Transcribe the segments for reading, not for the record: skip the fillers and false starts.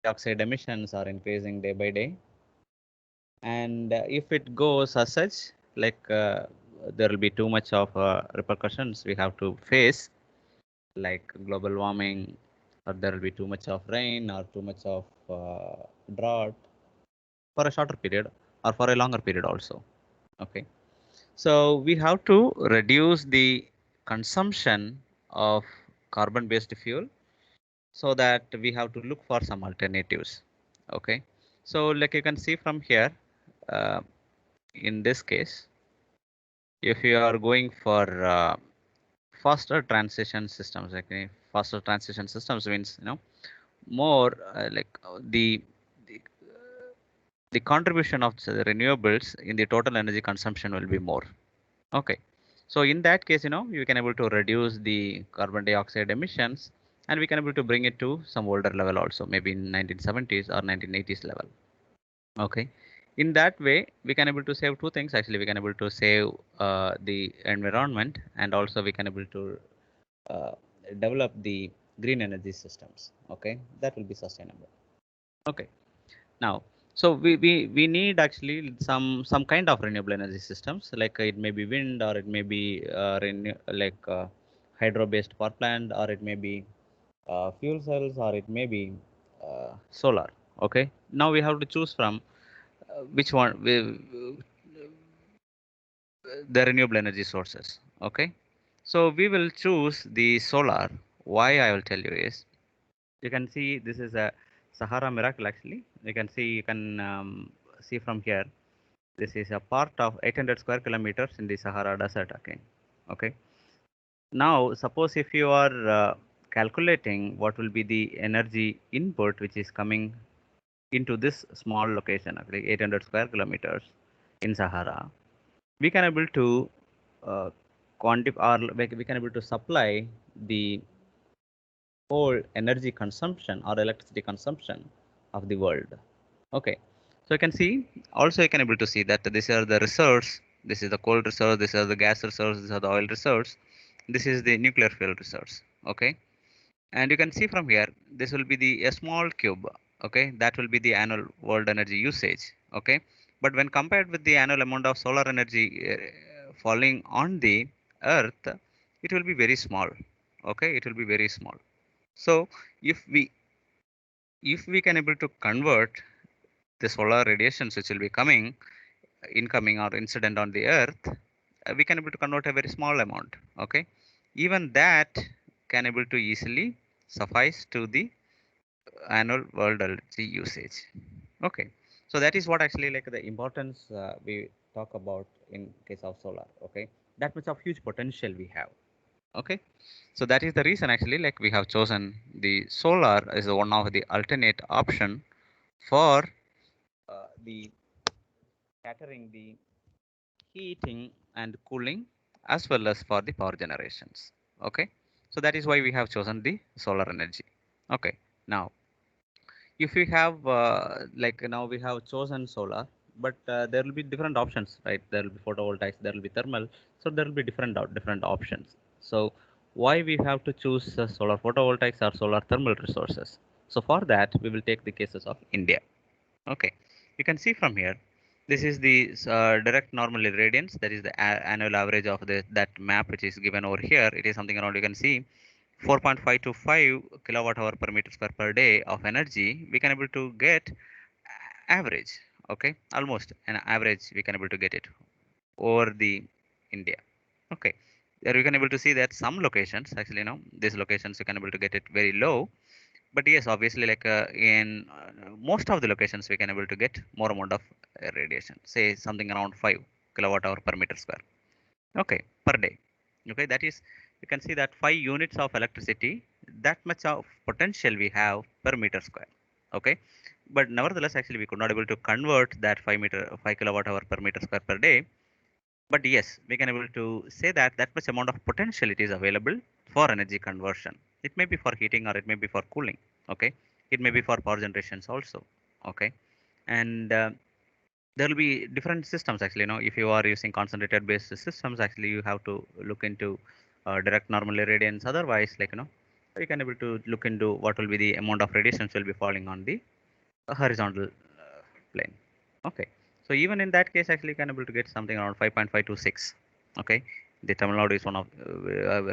dioxide emissions are increasing day by day. And if it goes as such, like there will be too much of repercussions we have to face, like global warming, or there will be too much of rain or too much of drought for a shorter period or for a longer period also. Okay. So we have to reduce the consumption of carbon based fuel, so that we have to look for some alternatives. Okay. So like you can see from here, uh, in this case, if you are going for faster transition systems, okay, faster transition systems means, more the the contribution of the renewables in the total energy consumption will be more. Okay. So in that case, you can able to reduce the carbon dioxide emissions, and we can able to bring it to some older level also, maybe in 1970s or 1980s level. Okay. In that way, we can able to save two things. Actually, we can able to save the environment, and also we can able to uh, develop the green energy systems. Okay, that will be sustainable. Okay. Now, so we need actually some kind of renewable energy systems, like it may be wind, or it may be hydro based power plant, or it may be fuel cells, or it may be solar. Okay. Now we have to choose from which one the renewable energy sources. Okay. So we will choose the solar. Why I will tell you is, you can see this is a Sahara miracle actually. You can see, see from here. This is a part of 800 square kilometers in the Sahara Desert. Okay. Okay. Now, suppose if you are calculating what will be the energy input which is coming into this small location, okay, 800 square kilometers in Sahara, we can able to quantify, or we can able to supply the whole energy consumption or electricity consumption of the world. Okay. So you can see, also you can able to see that these are the reserves. This is the coal reserves, these are the gas reserves, these are the oil reserves, this is the nuclear fuel reserves. Okay. And you can see from here, this will be the a small cube. Okay. That will be the annual world energy usage. Okay. But when compared with the annual amount of solar energy falling on the earth, it will be very small. Okay. It will be very small. So if we can able to convert the solar radiations which will be coming, incoming or incident on the earth, we can able to convert a very small amount. Okay. Even that can able to easily suffice to the annual world energy usage. Okay. So that is what actually like the importance we talk about in case of solar. Okay. That much of huge potential we have. Okay. So that is the reason actually like we have chosen the solar as one of the alternate option for the catering the heating and cooling, as well as for the power generations. Okay. So that is why we have chosen the solar energy. Okay. Now, if we have now we have chosen solar, but there will be different options, right? There will be photovoltaics, there will be thermal, so there will be different options. So why we have to choose solar photovoltaics or solar thermal resources? So for that, we will take the cases of India. Okay, you can see from here, this is the direct normal irradiance. That is the annual average of that map which is given over here. It is something around, you can see, 4.5 to 5 kilowatt hour per meter square per day of energy. We can able to get average. Okay, almost an average we can able to get it over the India. Okay, there you can able to see that some locations actually, these locations you can able to get it very low, but yes, obviously like in most of the locations we can able to get more amount of radiation, say something around 5 kilowatt hour per meter square. Okay, per day. Okay, that is, you can see that 5 units of electricity, that much of potential we have per meter square. Okay, but nevertheless actually we could not able to convert that 5 kilowatt hour per meter square per day. But yes, we can able to say that that much amount of potential it is available for energy conversion. It may be for heating or it may be for cooling. Okay, it may be for power generations also. Okay, and there will be different systems actually. If you are using concentrated based systems, actually you have to look into direct normal irradiance. Otherwise, like You can able to look into what will be the amount of radiations will be falling on the horizontal plane. Okay. So even in that case, actually, you can able to get something around 5.526. Okay. The Tamil Nadu is one of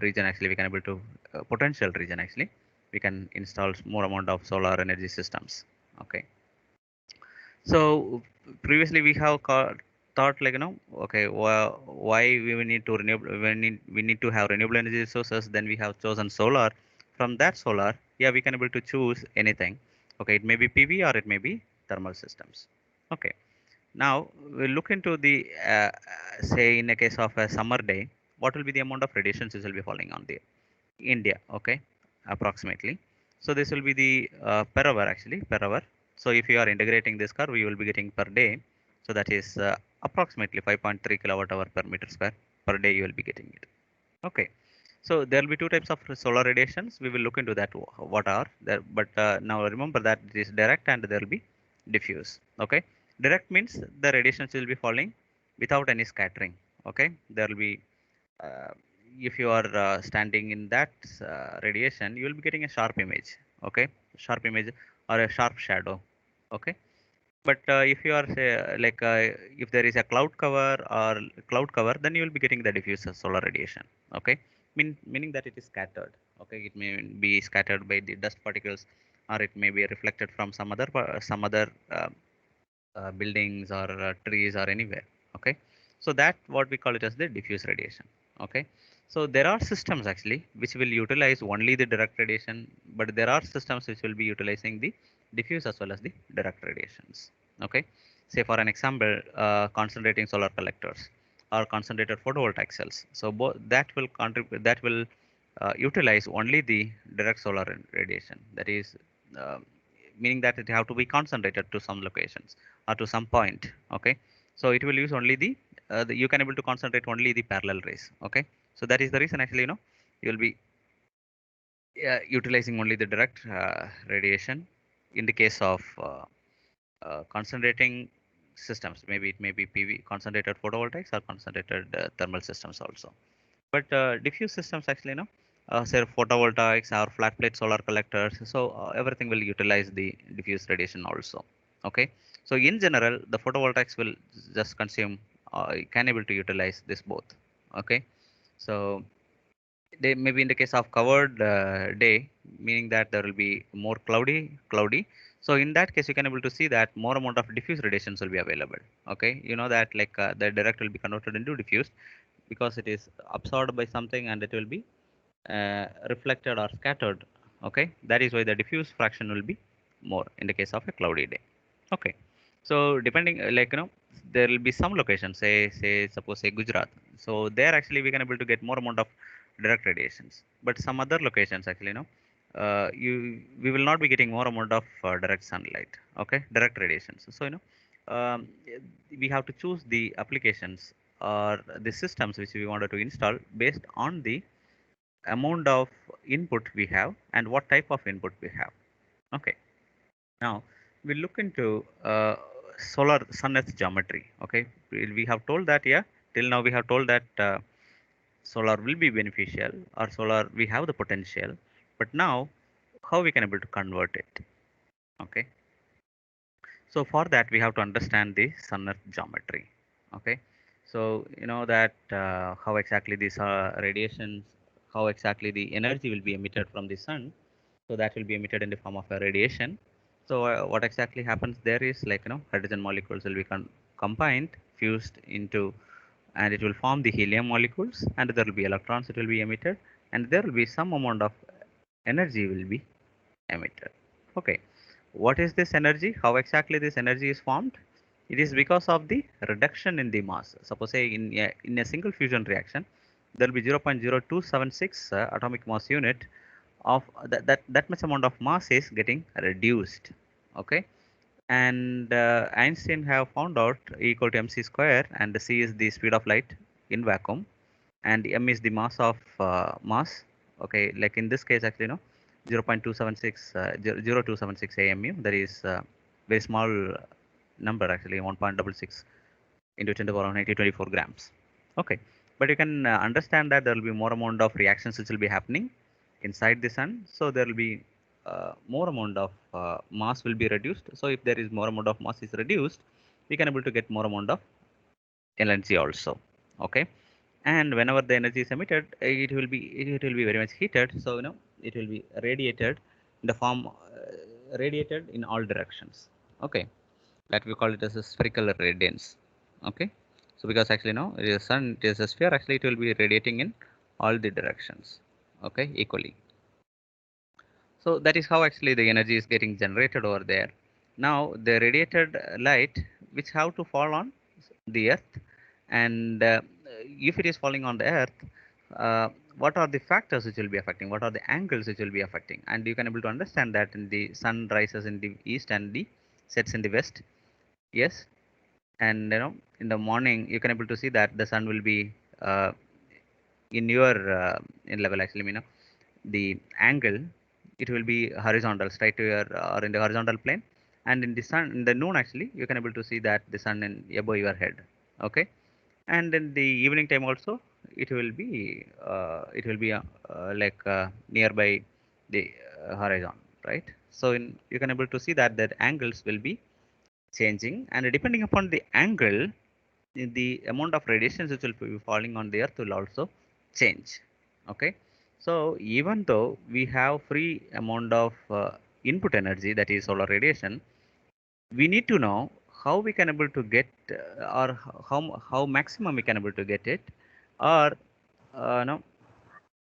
region actually we can able to potential region actually we can install more amount of solar energy systems. Okay. So previously we have thought like okay, why we will need to renewable we need to have renewable energy sources, then we have chosen solar. From that solar, yeah, we can able to choose anything. Okay, it may be PV or it may be thermal systems. Okay, now we'll look into the say in a case of a summer day, what will be the amount of radiations which will be falling on the India, okay, approximately. So this will be the per hour actually, per hour. So if you are integrating this curve, you will be getting per day. So that is approximately 5.3 kilowatt hour per meter square per day you will be getting it. Okay. So there will be two types of solar radiations. We will look into that what are there. But now remember that it is direct and there will be diffuse. Okay. Direct means the radiations will be falling without any scattering. Okay. There will be uh, if you are standing in that radiation, you will be getting a sharp image. Okay, sharp image or a sharp shadow. Okay, but if you are say if there is a cloud cover, then you will be getting the diffuse solar radiation. Okay, meaning that it is scattered. Okay, it may be scattered by the dust particles, or it may be reflected from some other buildings or trees or anywhere. Okay, so that what we call it as the diffuse radiation. Okay, so there are systems actually which will utilize only the direct radiation, but there are systems which will be utilizing the diffuse as well as the direct radiations. Okay, say for an example, concentrating solar collectors or concentrated photovoltaic cells. So both that will contribute, that will utilize only the direct solar radiation, that is uh, meaning that it have to be concentrated to some locations or to some point. Okay, so it will use only you can able to concentrate only the parallel rays. Okay, so that is the reason actually you will be utilizing only the direct radiation in the case of concentrating systems. Maybe it may be PV concentrated photovoltaics or concentrated thermal systems also. But diffuse systems actually say photovoltaics or flat plate solar collectors, so everything will utilize the diffuse radiation also. Okay, so in general the photovoltaics will just consume can able to utilize this both. Okay, so they maybe in the case of covered day, meaning that there will be more cloudy. So in that case you can able to see that more amount of diffuse radiations will be available. Okay, you know that the direct will be converted into diffuse because it is absorbed by something and it will be reflected or scattered. Okay, that is why the diffuse fraction will be more in the case of a cloudy day. Okay, so depending there will be some locations, say suppose say Gujarat. So there actually we can able to get more amount of direct radiations, but some other locations actually you we will not be getting more amount of direct sunlight. Okay, direct radiations. So um, we have to choose the applications or the systems which we wanted to install based on the amount of input we have and what type of input we have. Okay, now we look into solar sun earth geometry. Okay, we have told that, yeah, till now we have told that solar will be beneficial or solar we have the potential, but now how we can able to convert it. Okay, so for that we have to understand the sun earth geometry. Okay, so you know that how exactly these radiations, how exactly the energy will be emitted from the sun. So that will be emitted in the form of a radiation. So what exactly happens there is hydrogen molecules will be combined, fused into, and it will form the helium molecules, and there will be electrons it will be emitted, and there will be some amount of energy will be emitted. Okay, what is this energy? How exactly this energy is formed? It is because of the reduction in the mass. Suppose say in a single fusion reaction, there will be 0.0276 atomic mass unit of that much amount of mass is getting reduced. Okay, and Einstein have found out E equal to mc square, and c is the speed of light in vacuum, and m is the mass of mass. Okay, like in this case actually 0.276 0276 AMU, that is very small number actually, 1.66 into 10 to the power 24 grams. Okay, but you can understand that there will be more amount of reactions which will be happening, inside the sun, so there will be more amount of mass will be reduced. So if there is more amount of mass is reduced, we can able to get more amount of energy also. Okay, and whenever the energy is emitted, it will be very much heated. So it will be radiated in the form radiated in all directions. Okay, that we call it as a spherical radiance. Okay, so because actually it is sun, it is a sphere. Actually, it will be radiating in all the directions. Okay, equally. So that is how actually the energy is getting generated over there. Now the radiated light which have to fall on the earth, and if it is falling on the earth, what are the factors which will be affecting? What are the angles which will be affecting? And you can able to understand that in the sun rises in the east and the sets in the west. Yes, and in the morning you can able to see that the sun will be in your in level actually the angle, it will be horizontal straight to your or in the horizontal plane, and in the sun in the noon actually you can able to see that the sun in above your head. Okay, and in the evening time also it will be like nearby the horizon, right? So you can able to see that angles will be changing, and depending upon the angle, the amount of radiations which will be falling on the earth will also change. Okay, so even though we have free amount of input energy, that is solar radiation, we need to know how we can able to get or how maximum we can able to get it, or no,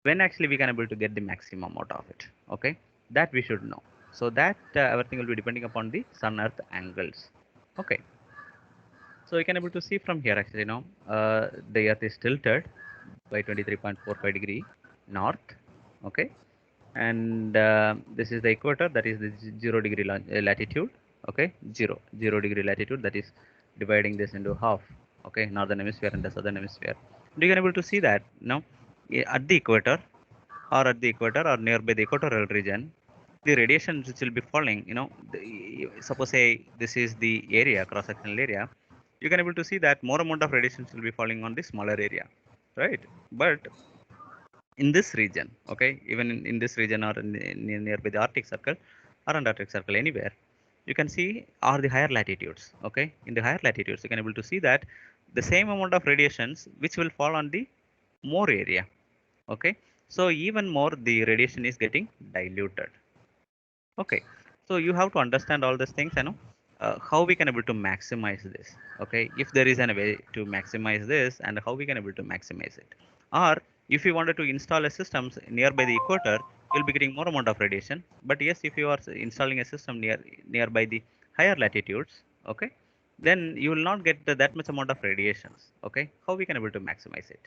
when actually we can able to get the maximum out of it. Okay, that we should know. So that everything will be depending upon the sun earth angles. Okay, so you can able to see from here actually the earth is tilted by 23.45 degree north. Okay, and this is the equator, that is the 0 degree latitude. Okay, zero degree latitude, that is dividing this into half. Okay, northern hemisphere and the southern hemisphere. And you can able to see that at the equator, or nearby the equatorial region, the radiations which will be falling, suppose say this is the area, cross sectional area, you can able to see that more amount of radiations will be falling on the smaller area, right? But in this region, okay, even in this region, or nearby the Arctic Circle or Antarctic Circle, anywhere, you can see are the higher latitudes. Okay, in the higher latitudes you can able to see that the same amount of radiations which will fall on the more area. Okay, so even more the radiation is getting diluted. Okay, so you have to understand all these things, how we can able to maximize this. Okay, if there is a way to maximize this, and how we can able to maximize it, or if you wanted to install a system nearby the equator, you'll be getting more amount of radiation. But yes, if you are installing a system nearby the higher latitudes, okay, then you will not get that much amount of radiations. Okay, how we can able to maximize it?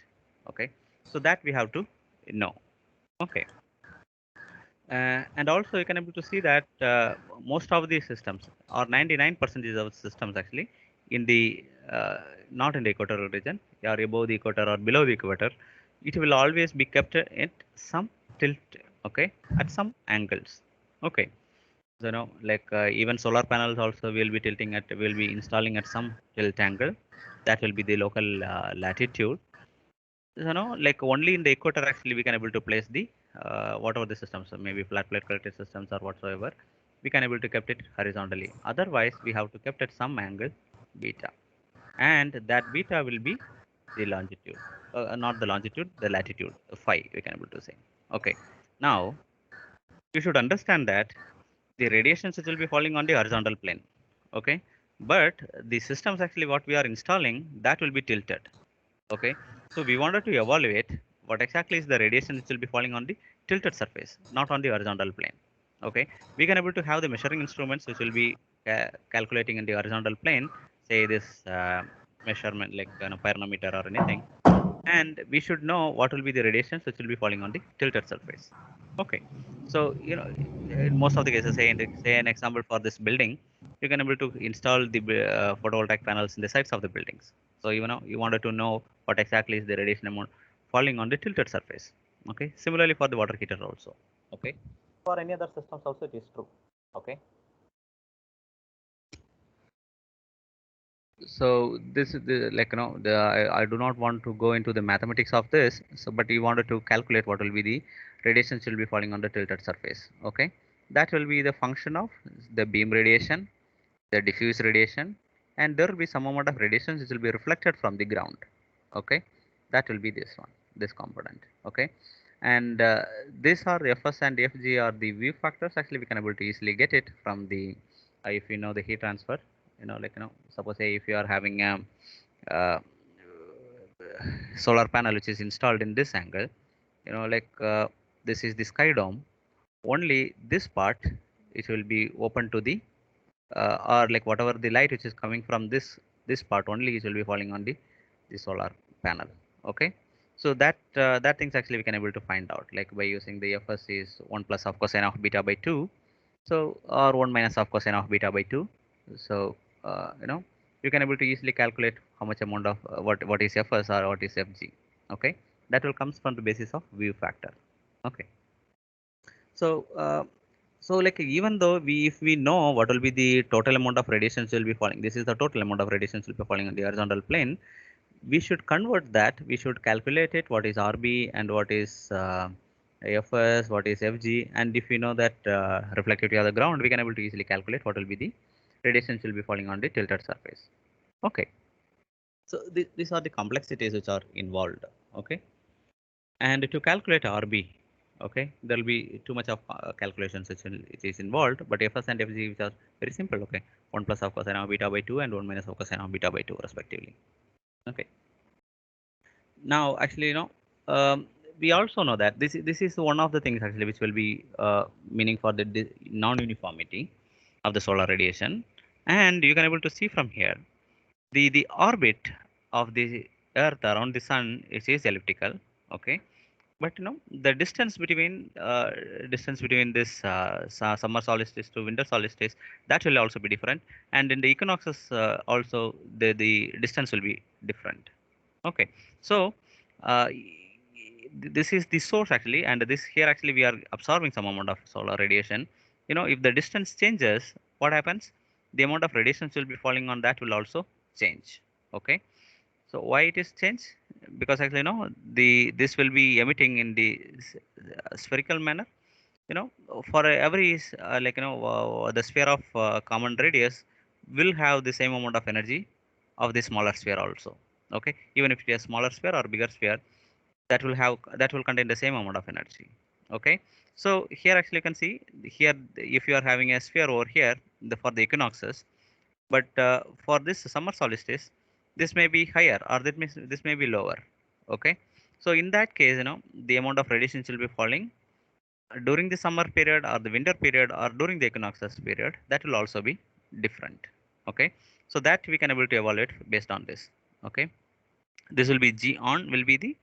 Okay, so that we have to know. Okay. And also you can able to see that most of these systems, or 99% of systems actually, in the not in the equatorial region, or above the equator or below the equator, it will always be kept at some tilt. Okay, at some angles. Okay, so like even solar panels also will be installing at some tilt angle, that will be the local latitude. Like only in the equator actually we can able to place the whatever the systems, so maybe flat plate collector systems or whatsoever, we can able to kept it horizontally. Otherwise we have to kept at some angle beta, and that beta will be the longitude, not the longitude, the latitude, phi, we can able to say. Okay, now you should understand that the radiations which will be falling on the horizontal plane. Okay, but the systems actually what we are installing, that will be tilted. Okay, so we wanted to evaluate what exactly is the radiation which will be falling on the tilted surface, not on the horizontal plane. Okay, we can able to have the measuring instruments which will be calculating in the horizontal plane, say this measurement like pyranometer or anything, and we should know what will be the radiations which will be falling on the tilted surface. Okay, so in most of the cases, say an example for this building, you can able to install the photovoltaic panels in the sides of the buildings. So you wanted to know what exactly is the radiation amount falling on the tilted surface. Okay, similarly for the water heater also. Okay, for any other systems also it is true. Okay, so this is the, like I do not want to go into the mathematics of this, so but you wanted to calculate what will be the radiations will be falling on the tilted surface. Okay, that will be the function of the beam radiation, the diffuse radiation, and there will be some amount of radiations which will be reflected from the ground. Okay, that will be this one, this component. Okay, and these are Fs and Fg are the view factors. Actually, we can able to easily get it from the if you know the heat transfer. Suppose say if you are having a uh, solar panel which is installed in this angle, this is the sky dome. Only this part it will be open to the or like whatever the light which is coming from this part only it will be falling on the solar panel. Okay, so that things actually we can able to find out like by using the Fs is 1 plus of cosine of beta by 2, so or 1 minus of cosine of beta by 2. So you can able to easily calculate how much amount of what is Fs or what is Fg. Okay, that will comes from the basis of view factor. Okay, so like even though if we know what will be the total amount of radiations will be falling, this is the total amount of radiations will be falling on the horizontal plane. We should convert that. We should calculate it. What is RB and what is Fs, what is Fg, and if we know that reflectivity of the ground, we can able to easily calculate what will be the radiations will be falling on the tilted surface. Okay. So these are the complexities which are involved. Okay. And to calculate RB, okay, there will be too much of calculations which it is involved, but Fs and Fg which are very simple. Okay, 1 plus of cosine of beta by 2 and 1 minus of cosine of beta by 2 respectively. Okay. Now actually we also know that this is one of the things actually which will be meaning for the non-uniformity of the solar radiation, and you can able to see from here the orbit of the Earth around the Sun is elliptical. Okay, but the distance between this summer solstice to winter solstice, that will also be different, and in the equinoxes also the distance will be different. Okay, so uh, this is the source actually, and this here actually we are absorbing some amount of solar radiation. If the distance changes, what happens? The amount of radiations will be falling on that will also change. Okay, so why it is changed? Because actually, this will be emitting in the spherical manner. For every the sphere of common radius will have the same amount of energy of the smaller sphere also. Okay, even if it is a smaller sphere or bigger sphere, that will contain the same amount of energy. Okay, so here actually you can see here if you are having a sphere over here for the equinoxes, but for this summer solstice this may be higher or this may be lower. Okay, so in that case the amount of radiation will be falling during the summer period or the winter period or during the equinoxes period, that will also be different. Okay, so that we can able to evaluate based on this. Okay, this will be G on will be the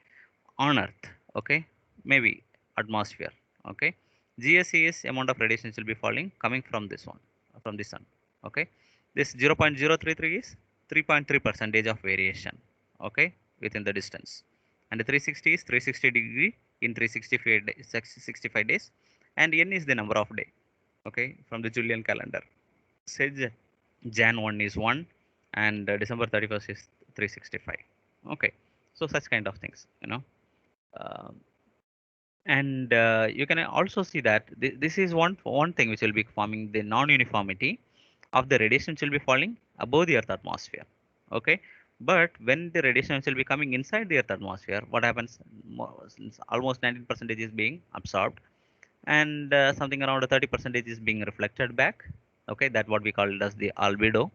on earth. Okay, maybe atmosphere. Okay, GSE is amount of radiation will be falling coming from this one, from the sun. Okay, this 0.033 is 3.3 percentage of variation. Okay, within the distance, and the 360 is 360 degree in 365 days, 65 days, and n is the number of day. Okay, from the Julian calendar. Say Jan 1 is 1, and December 31st is 365. Okay, so such kind of things. Um, and you can also see that this is one thing which will be forming the non-uniformity of the radiation will be falling above the earth atmosphere. Okay, but when the radiation will be coming inside the earth atmosphere, what happens? Almost 19% is being absorbed, and something around 30% is being reflected back. Okay, that what we call it as the albedo,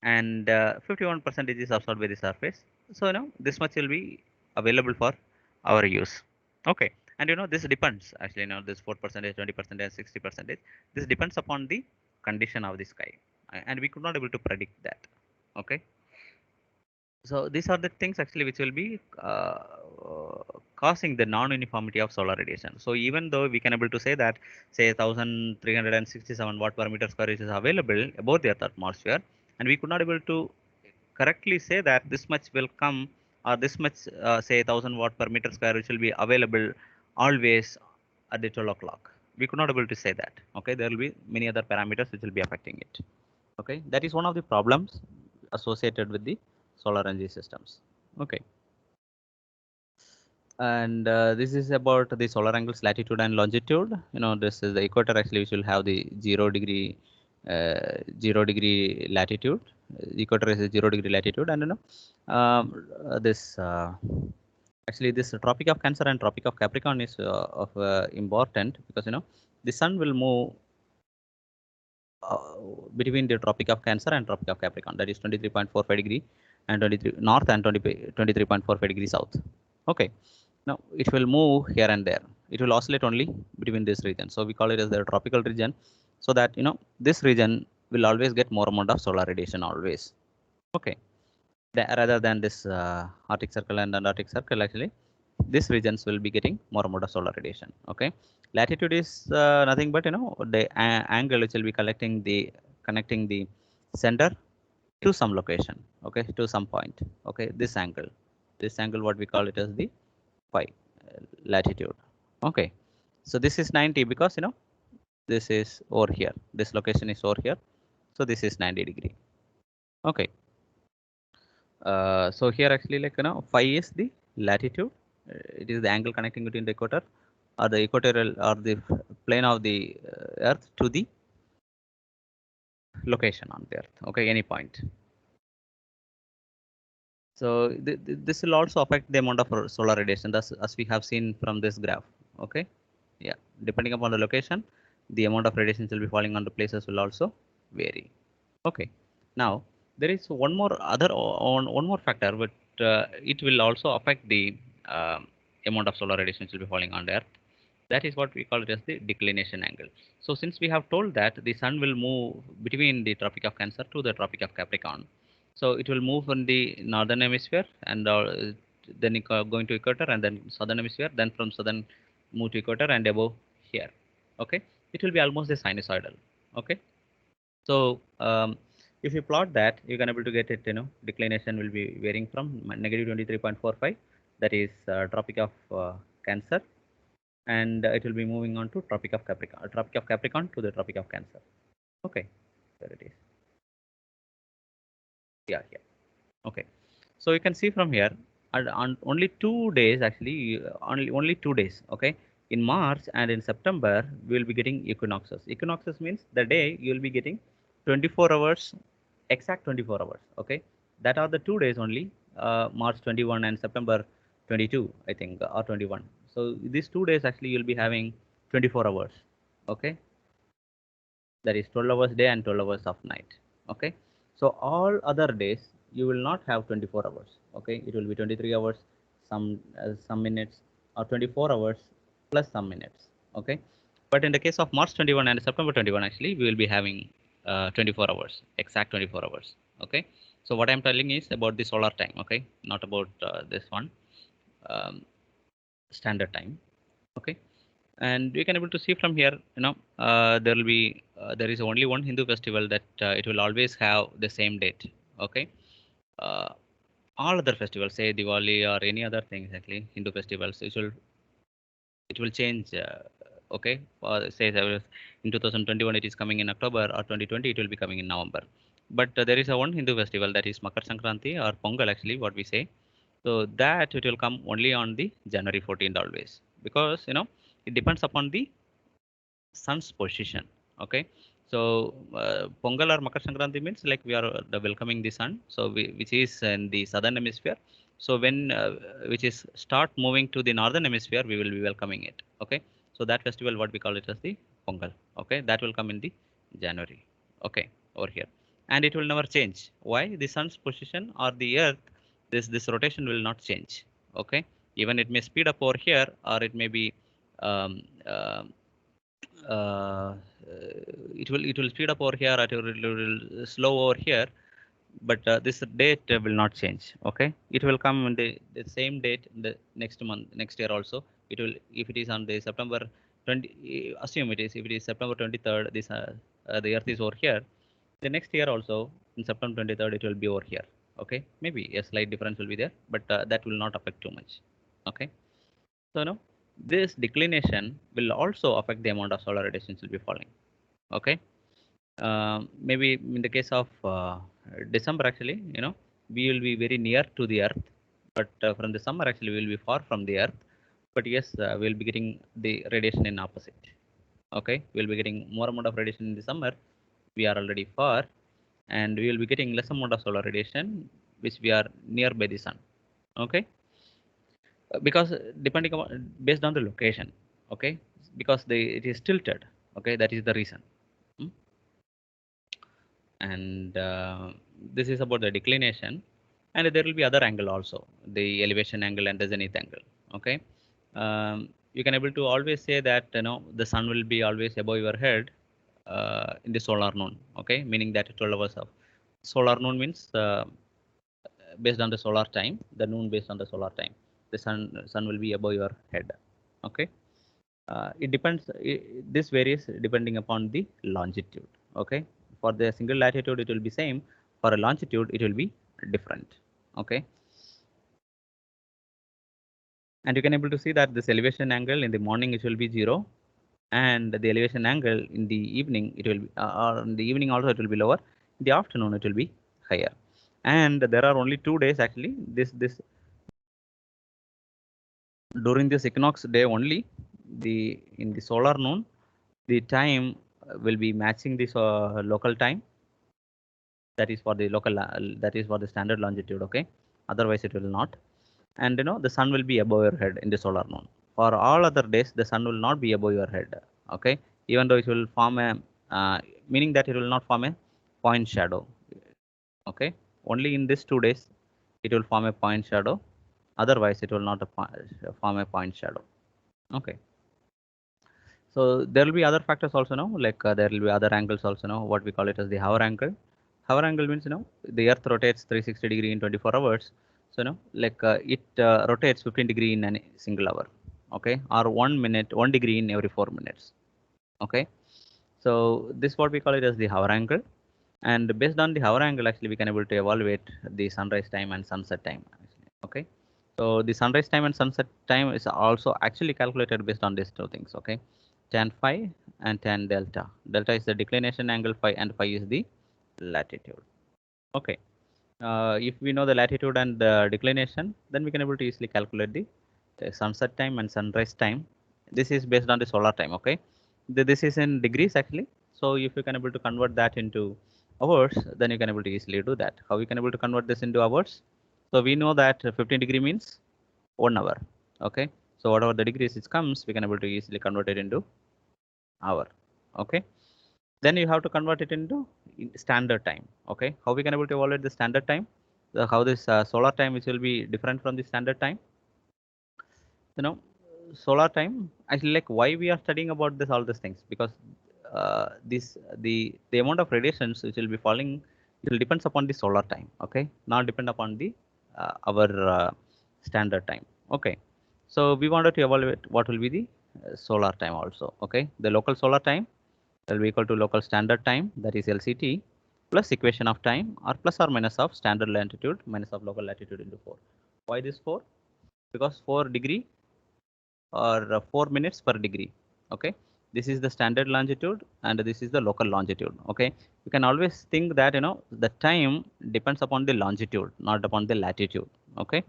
and 51% is absorbed by the surface. So this much will be available for our use. Okay, and this depends actually. This 4%, 20%, and 60%. This depends upon the condition of the sky, and we could not able to predict that. Okay, so these are the things actually which will be causing the non-uniformity of solar radiation. So even though we can able to say that say 1367 watt per meter square is available above the earth atmosphere, and we could not able to correctly say that this much will come or this much say 1000 watt per meter square which will be available always at the 12 o'clock. We could not able to say that. Okay, there will be many other parameters which will be affecting it. Okay, that is one of the problems associated with the solar energy systems. Okay, And this is about the solar angles, latitude and longitude. You know, this is the equator actually, which will have the 0 degree latitude. Equator is a 0 degree latitude, and you know, this actually this Tropic of Cancer and Tropic of Capricorn is of important, because you know the sun will move between the Tropic of Cancer and Tropic of Capricorn, that is 23.45 degree and 23 north and 23.45 degree south. Okay. Now it will move here and there. It will oscillate only between this region. So we call it as the tropical region, so that you know this region will always get more amount of solar radiation always. Okay. Rather than this Arctic Circle and Antarctic Circle, actually these regions will be getting more amount of solar radiation. Okay. Latitude is nothing but you know the angle which will be connecting the center to some location. Okay, to some point. Okay, this angle what we call it as the phi latitude. Okay, so this is 90 because you know this is over here. This location is over here, so this is 90 degree. Okay, so here actually like you know phi is the latitude. It is the angle connecting between the equator or the equatorial or the plane of the Earth to the location on the Earth. Okay, any point. So this will also affect the amount of solar radiation, thus as we have seen from this graph. Okay, yeah, depending upon the location, the amount of radiation will be falling on the places will also vary. Okay, now there is one more factor, but it will also affect the amount of solar radiation which will be falling on the Earth. That is what we call it as the declination angle. So since we have told that the sun will move between the Tropic of Cancer to the Tropic of Capricorn, so it will move from the northern hemisphere and then going to equator, and then southern hemisphere, then from southern move to equator and above here. Okay, it will be almost a sinusoidal. Okay, so if you plot that, you can able to get it. You know, declination will be varying from negative 23.45, that is Tropic of Cancer, and it will be moving on to Tropic of Capricorn to the Tropic of Cancer. Okay, there it is. Yeah, yeah. Okay, so you can see from here, on only 2 days actually, only 2 days. Okay, in March and in September we will be getting equinoxes. Equinoxes means the day you will be getting 24 hours, exact 24 hours. Okay, that are the 2 days only, March 21 and September 22, I think, or 21. So these 2 days actually you'll be having 24 hours. Okay, that is 12 hours day and 12 hours of night. Okay, so all other days you will not have 24 hours. Okay, it will be 23 hours, some minutes, or 24 hours plus some minutes. Okay, but in the case of March 21 and September 21, actually we will be having 24 hours, exact 24 hours. Okay, so what I'm telling is about the solar time. Okay, not about this one, um, standard time. Okay, and you can able to see from here, you know, there will be there is only one Hindu festival that it will always have the same date. Okay, uh, all other festivals, say Diwali or any other things, actually Hindu festivals, it will change. Okay, say in 2021 it is coming in October, or 2020 it will be coming in November. But there is a one Hindu festival, that is Makar Sankranti or Pongal, actually what we say. So that it will come only on the January 14th always, because you know it depends upon the sun's position. Okay, so Pongal or Makar Sankranti means like we are welcoming the sun, so which is in the southern hemisphere. So when which is start moving to the northern hemisphere, we will be welcoming it. Okay, so that festival what we call it as the Pongal. Okay, that will come in the January. Okay, over here, and it will never change. Why? The sun's position or the earth, this rotation will not change. Okay, even it may speed up over here, or it may be um, um uh, it will speed up over here, or it will slow over here, but this date will not change. Okay, it will come in the same date in the next month, next year also. It will, if it is on the September 20, assume it is, if it is September 23rd, this the earth is over here, the next year also in September 23rd it will be over here. Okay, maybe a slight difference will be there, but that will not affect too much. Okay, so now this declination will also affect the amount of solar radiation will be falling. Okay, maybe in the case of December, actually, you know, we will be very near to the Earth, but from the summer, actually, we will be far from the Earth. but yes, we'll be getting the radiation in opposite. Okay, we'll be getting more amount of radiation in the summer. We are already far, and we will be getting less amount of solar radiation, which we are nearby the sun. Okay, because depending on based on the location. Okay, because it is tilted. Okay, that is the reason. Hmm? And this is about the declination, and there will be other angle also, the elevation angle and the zenith angle. Okay, you can able to always say that the sun will be always above your head in the solar noon. Okay, meaning that 12 hours of solar noon means based on the solar time, the noon based on the solar time, the sun will be above your head. Okay, it depends. This varies depending upon the longitude. Okay, for the single latitude it will be same. For a longitude it will be different. Okay, and you can able to see that this elevation angle in the morning it will be 0, and the elevation angle in the evening it will be, or in the evening also it will be lower. In the afternoon it will be higher. And there are only 2 days actually. This during this equinox day only, in the solar noon, the time will be matching this local time. That is for the local. That is for the standard longitude. Okay, otherwise it will not. And the sun will be above your head in the solar noon. For all other days, the sun will not be above your head. Okay, even though it will form a meaning that it will not form a point shadow. Okay, only in these 2 days it will form a point shadow. Otherwise, it will not form a point shadow. Okay. So there will be other factors also, like there will be other angles also, what we call it as the hour angle. Hour angle means, the Earth rotates 360 degree in 24 hours. So, like it rotates 15 degree in a single hour. Okay, or 1 minute, 1 degree in every 4 minutes. Okay, so this what we call it as the hour angle. And based on the hour angle, actually, we can able to evaluate the sunrise time and sunset time. Okay, so the sunrise time and sunset time is also actually calculated based on these two things. Okay, tan phi and tan delta. Delta is the declination angle phi, and phi is the latitude. Okay, if we know the latitude and the declination, then we can able to easily calculate the sunset time and sunrise time. This is based on the solar time. Okay, this is in degrees actually. So if you can able to convert that into hours, then you can able to easily do that. How you can able to convert this into hours? So we know that 15 degree means 1 hour. Okay, so whatever the degrees it comes, we can able to easily convert it into hour. Okay, then you have to convert it into standard time. Okay, how we can able to evaluate the standard time? How this solar time which will be different from the standard time? you know Solar time, actually, like, why we are studying about this all these things, because this the amount of radiations which will be falling, it will depends upon the solar time. Okay, not depend upon the our standard time. Okay, so we wanted to evaluate what will be the solar time also. Okay, the local solar time will be equal to local standard time, that is LCT, plus equation of time, or plus or minus of standard latitude minus of local latitude into 4. Why this 4? Because 4 degree or 4 minutes per degree. Okay, this is the standard longitude and this is the local longitude. Okay, you can always think that the time depends upon the longitude, not upon the latitude. Okay,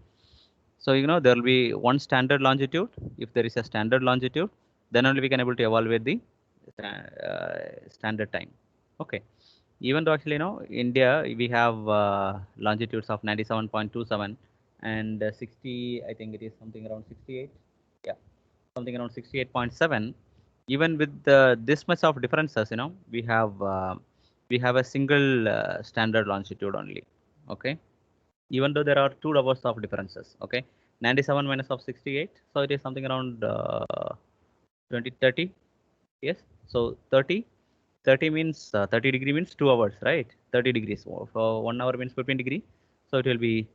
so there will be one standard longitude. If there is a standard longitude, then only we can able to evaluate the standard time. Okay, even though actually India, we have longitudes of 97.27 and 60, I think it is something around 68. Yeah, something around 68.7. Even with this much of differences, we have a single standard longitude only. Okay, even though there are 2 hours of differences. Okay, 97 minus of 68, so it is something around 20, 30. Yes, so 30 means 30 degree means 2 hours, right? 30 degrees. So 1 hour means 15 degree. So it will be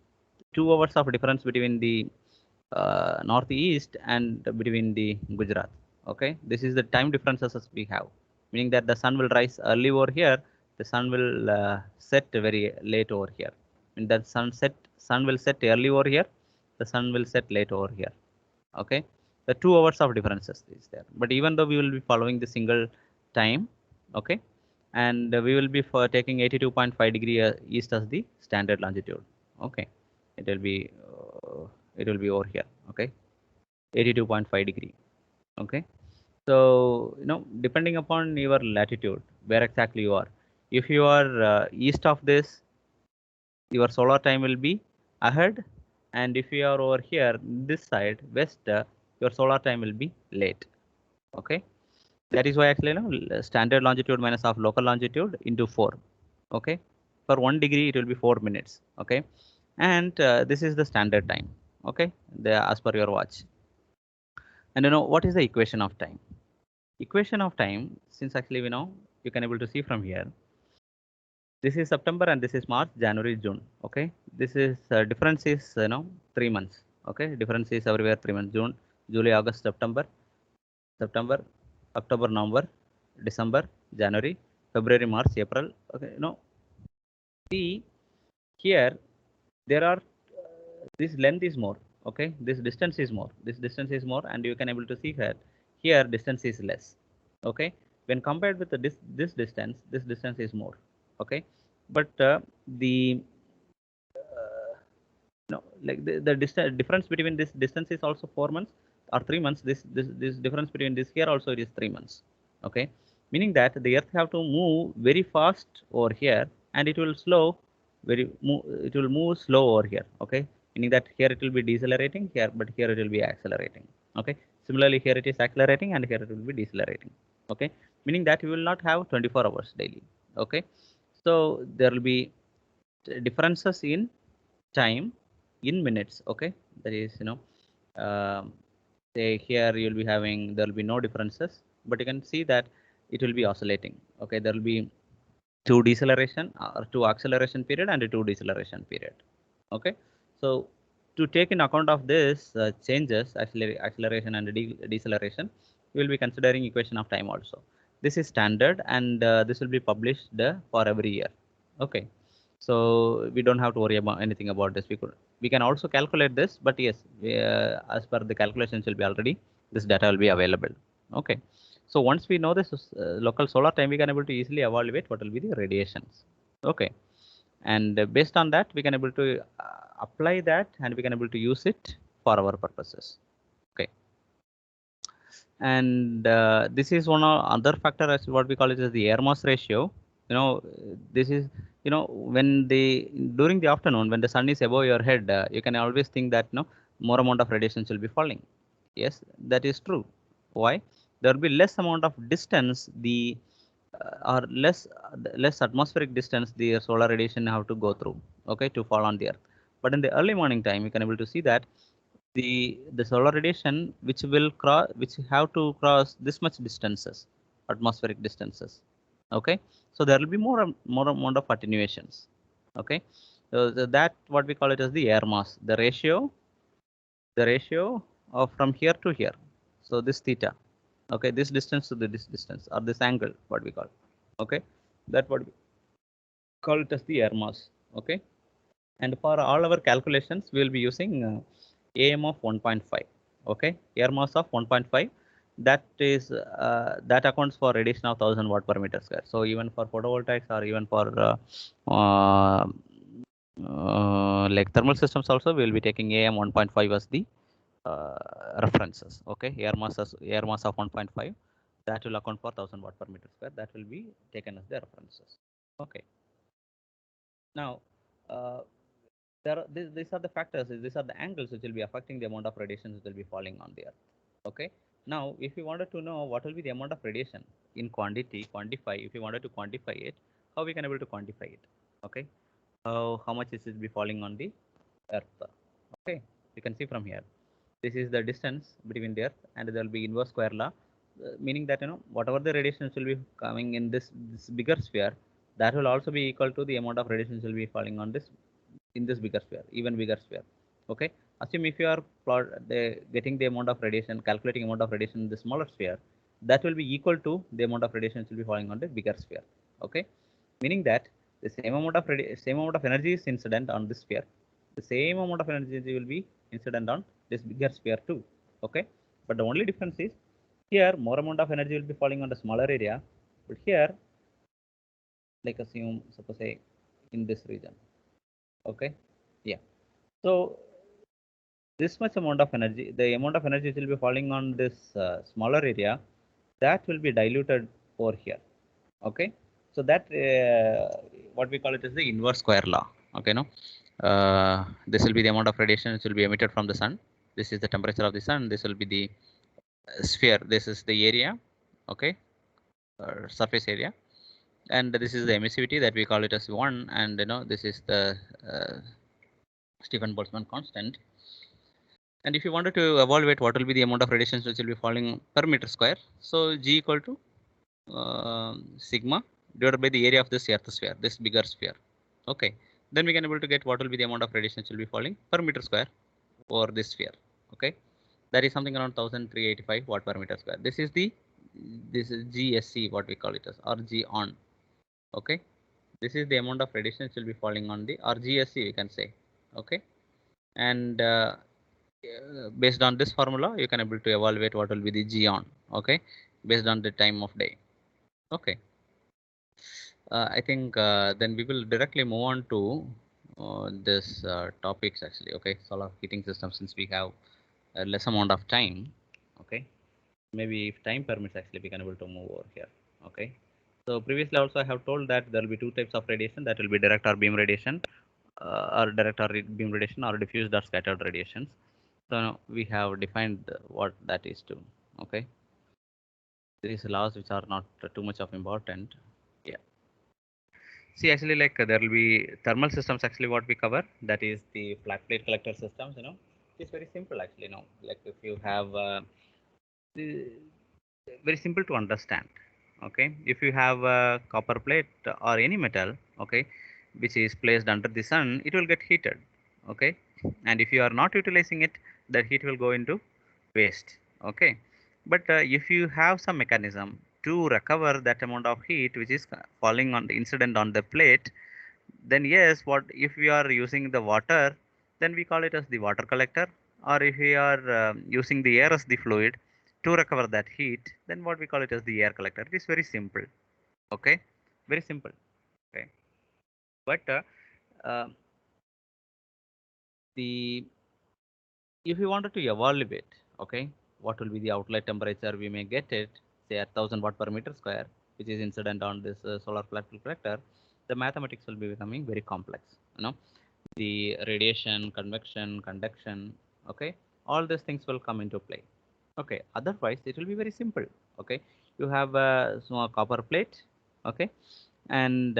2 hours of difference between the northeast and between the Gujarat. Okay, this is the time differences as we have, meaning that the sun will rise early over here, the sun will set very late over here. And that sun will set early over here, the sun will set late over here. Okay, the 2 hours of differences is there. But even though we will be following the single time, okay, and we will be for taking 82.5 degree east as the standard longitude. Okay, it will be over here. Okay, 82.5 degree. Okay. So, depending upon your latitude, where exactly you are. If you are east of this, your solar time will be ahead. And if you are over here, this side, west, your solar time will be late. Okay. That is why actually, standard longitude minus of local longitude into 4. Okay. For 1 degree, it will be 4 minutes. Okay. And this is the standard time. Okay. As per your watch. And what is the equation of time? Equation of time, since actually you can able to see from here. This is September and this is March, January, June. Okay. This is difference is 3 months. Okay. Difference is everywhere 3 months. June, July, August, September, October, November, December, January, February, March, April. Okay. See here there are this length is more. Okay. This distance is more. This distance is more, and you can able to see here distance is less. Okay. When compared with this distance is more. Okay. But the no, like the distance difference between this distance is also 4 months or 3 months. This difference between this here also it is 3 months. Okay. Meaning that the earth have to move very fast over here, and it will it will move slow over here. Okay. Meaning that here it will be decelerating here, but here it will be accelerating. Okay. Similarly, here it is accelerating and here it will be decelerating. Okay. Meaning that you will not have 24 hours daily. Okay. So there will be differences in time in minutes. Okay. That is um, say here you'll be having, there will be no differences, but you can see that it will be oscillating. Okay. There will be two deceleration or two acceleration period and a two deceleration period. Okay. So to take in account of this changes, acceleration and deceleration, we will be considering equation of time also. This is standard, and this will be published for every year. Okay. So we don't have to worry about anything about this. We can also calculate this, but yes, as per the calculations will be already, this data will be available. Okay. So once we know this local solar time, we can able to easily evaluate what will be the radiations. Okay. And based on that, we can able to apply that, and we can able to use it for our purposes. Okay. And this is one other factor, as what we call it as the air mass ratio. This is when during the afternoon, when the sun is above your head, you can always think that more amount of radiations will be falling. Yes, that is true. Why? There will be less amount of distance, the or less atmospheric distance the solar radiation have to go through. Okay, to fall on the earth. But in the early morning time, you can able to see that the solar radiation which have to cross this much distances, atmospheric distances. Okay. So there will be more amount of attenuations. Okay. So that what we call it as the air mass, the ratio of from here to here. So this theta. Okay. This distance to this distance, or this angle, what we call. Okay. That what we call it as the air mass. Okay. And for all our calculations, we will be using AM of 1.5. Okay. Air mass of 1.5. That is that accounts for radiation of 1000 watt per meter square. So even for photovoltaics, or even for uh, like thermal systems also, we will be taking AM 1.5 as the references. Okay. Air mass of 1.5, that will account for 1000 watt per meter square. That will be taken as the references. Okay. Now these are the factors, these are the angles which will be affecting the amount of radiation which will be falling on the earth. Okay. Now, if you wanted to know what will be the amount of radiation in quantify, if you wanted to quantify it, how we can able to quantify it? Okay. How much is it be falling on the earth? Okay. You can see from here. This is the distance between the earth, and there will be inverse square law, meaning that whatever the radiations will be coming in this bigger sphere, that will also be equal to the amount of radiations will be falling on this in this bigger sphere, even bigger sphere. Okay. Assume if you are getting the amount of radiation, calculating amount of radiation in the smaller sphere, that will be equal to the amount of radiation which will be falling on the bigger sphere. Okay. Meaning that the same amount of energy is incident on this sphere. The same amount of energy will be incident on this bigger sphere too. Okay. But the only difference is here more amount of energy will be falling on the smaller area, but here, like assume, suppose say in this region. Okay. Yeah. So this much amount of energy, the amount of energy which will be falling on this smaller area, that will be diluted over here. Okay, so that what we call it is the inverse square law. Okay, no, this will be the amount of radiation which will be emitted from the sun. This is the temperature of the sun. This will be the sphere. This is the area. Okay, surface area, and this is the emissivity that we call it as 1, and this is the Stephen Boltzmann constant. And if you wanted to evaluate what will be the amount of radiation which will be falling per meter square, so G equal to sigma divided by the area of this earth sphere, this bigger sphere. Okay, then we can able to get what will be the amount of radiation which will be falling per meter square over this sphere. Okay, that is something around 1385 watt per meter square. This is GSC, what we call it as, or G on. Okay, this is the amount of radiation which will be falling on the, or GSC we can say. Okay, and based on this formula you can able to evaluate what will be the G on. Okay, based on the time of day. Okay, I think then we will directly move on to this topics actually. Okay, solar heating system, since we have a less amount of time. Okay, maybe if time permits actually we can able to move over here. Okay, so previously also I have told that there will be two types of radiation, that will be direct or beam radiation, or direct or beam radiation, or diffused or scattered radiations. So now we have defined what that is too. Okay, these laws which are not too much of important. Yeah. See, actually, like there will be thermal systems. Actually, what we cover, that is the flat plate collector systems. It's very simple. Actually, like if you have very simple to understand. Okay, if you have a copper plate or any metal, okay, which is placed under the sun, it will get heated. Okay, and if you are not utilizing it, that heat will go into waste. Okay, but if you have some mechanism to recover that amount of heat which is falling on the incident on the plate, then yes, what if we are using the water, then we call it as the water collector. Or if we are using the air as the fluid to recover that heat, then what we call it as the air collector. It is very simple. Okay, very simple. Okay, but uh, the if you wanted to evaluate, okay, what will be the outlet temperature, we may get it, say at 1000 watt per meter square, which is incident on this solar flat plate collector. The mathematics will be becoming very complex. The radiation, convection, conduction, okay, all these things will come into play. Okay, otherwise it will be very simple. Okay, you have a small copper plate. Okay, and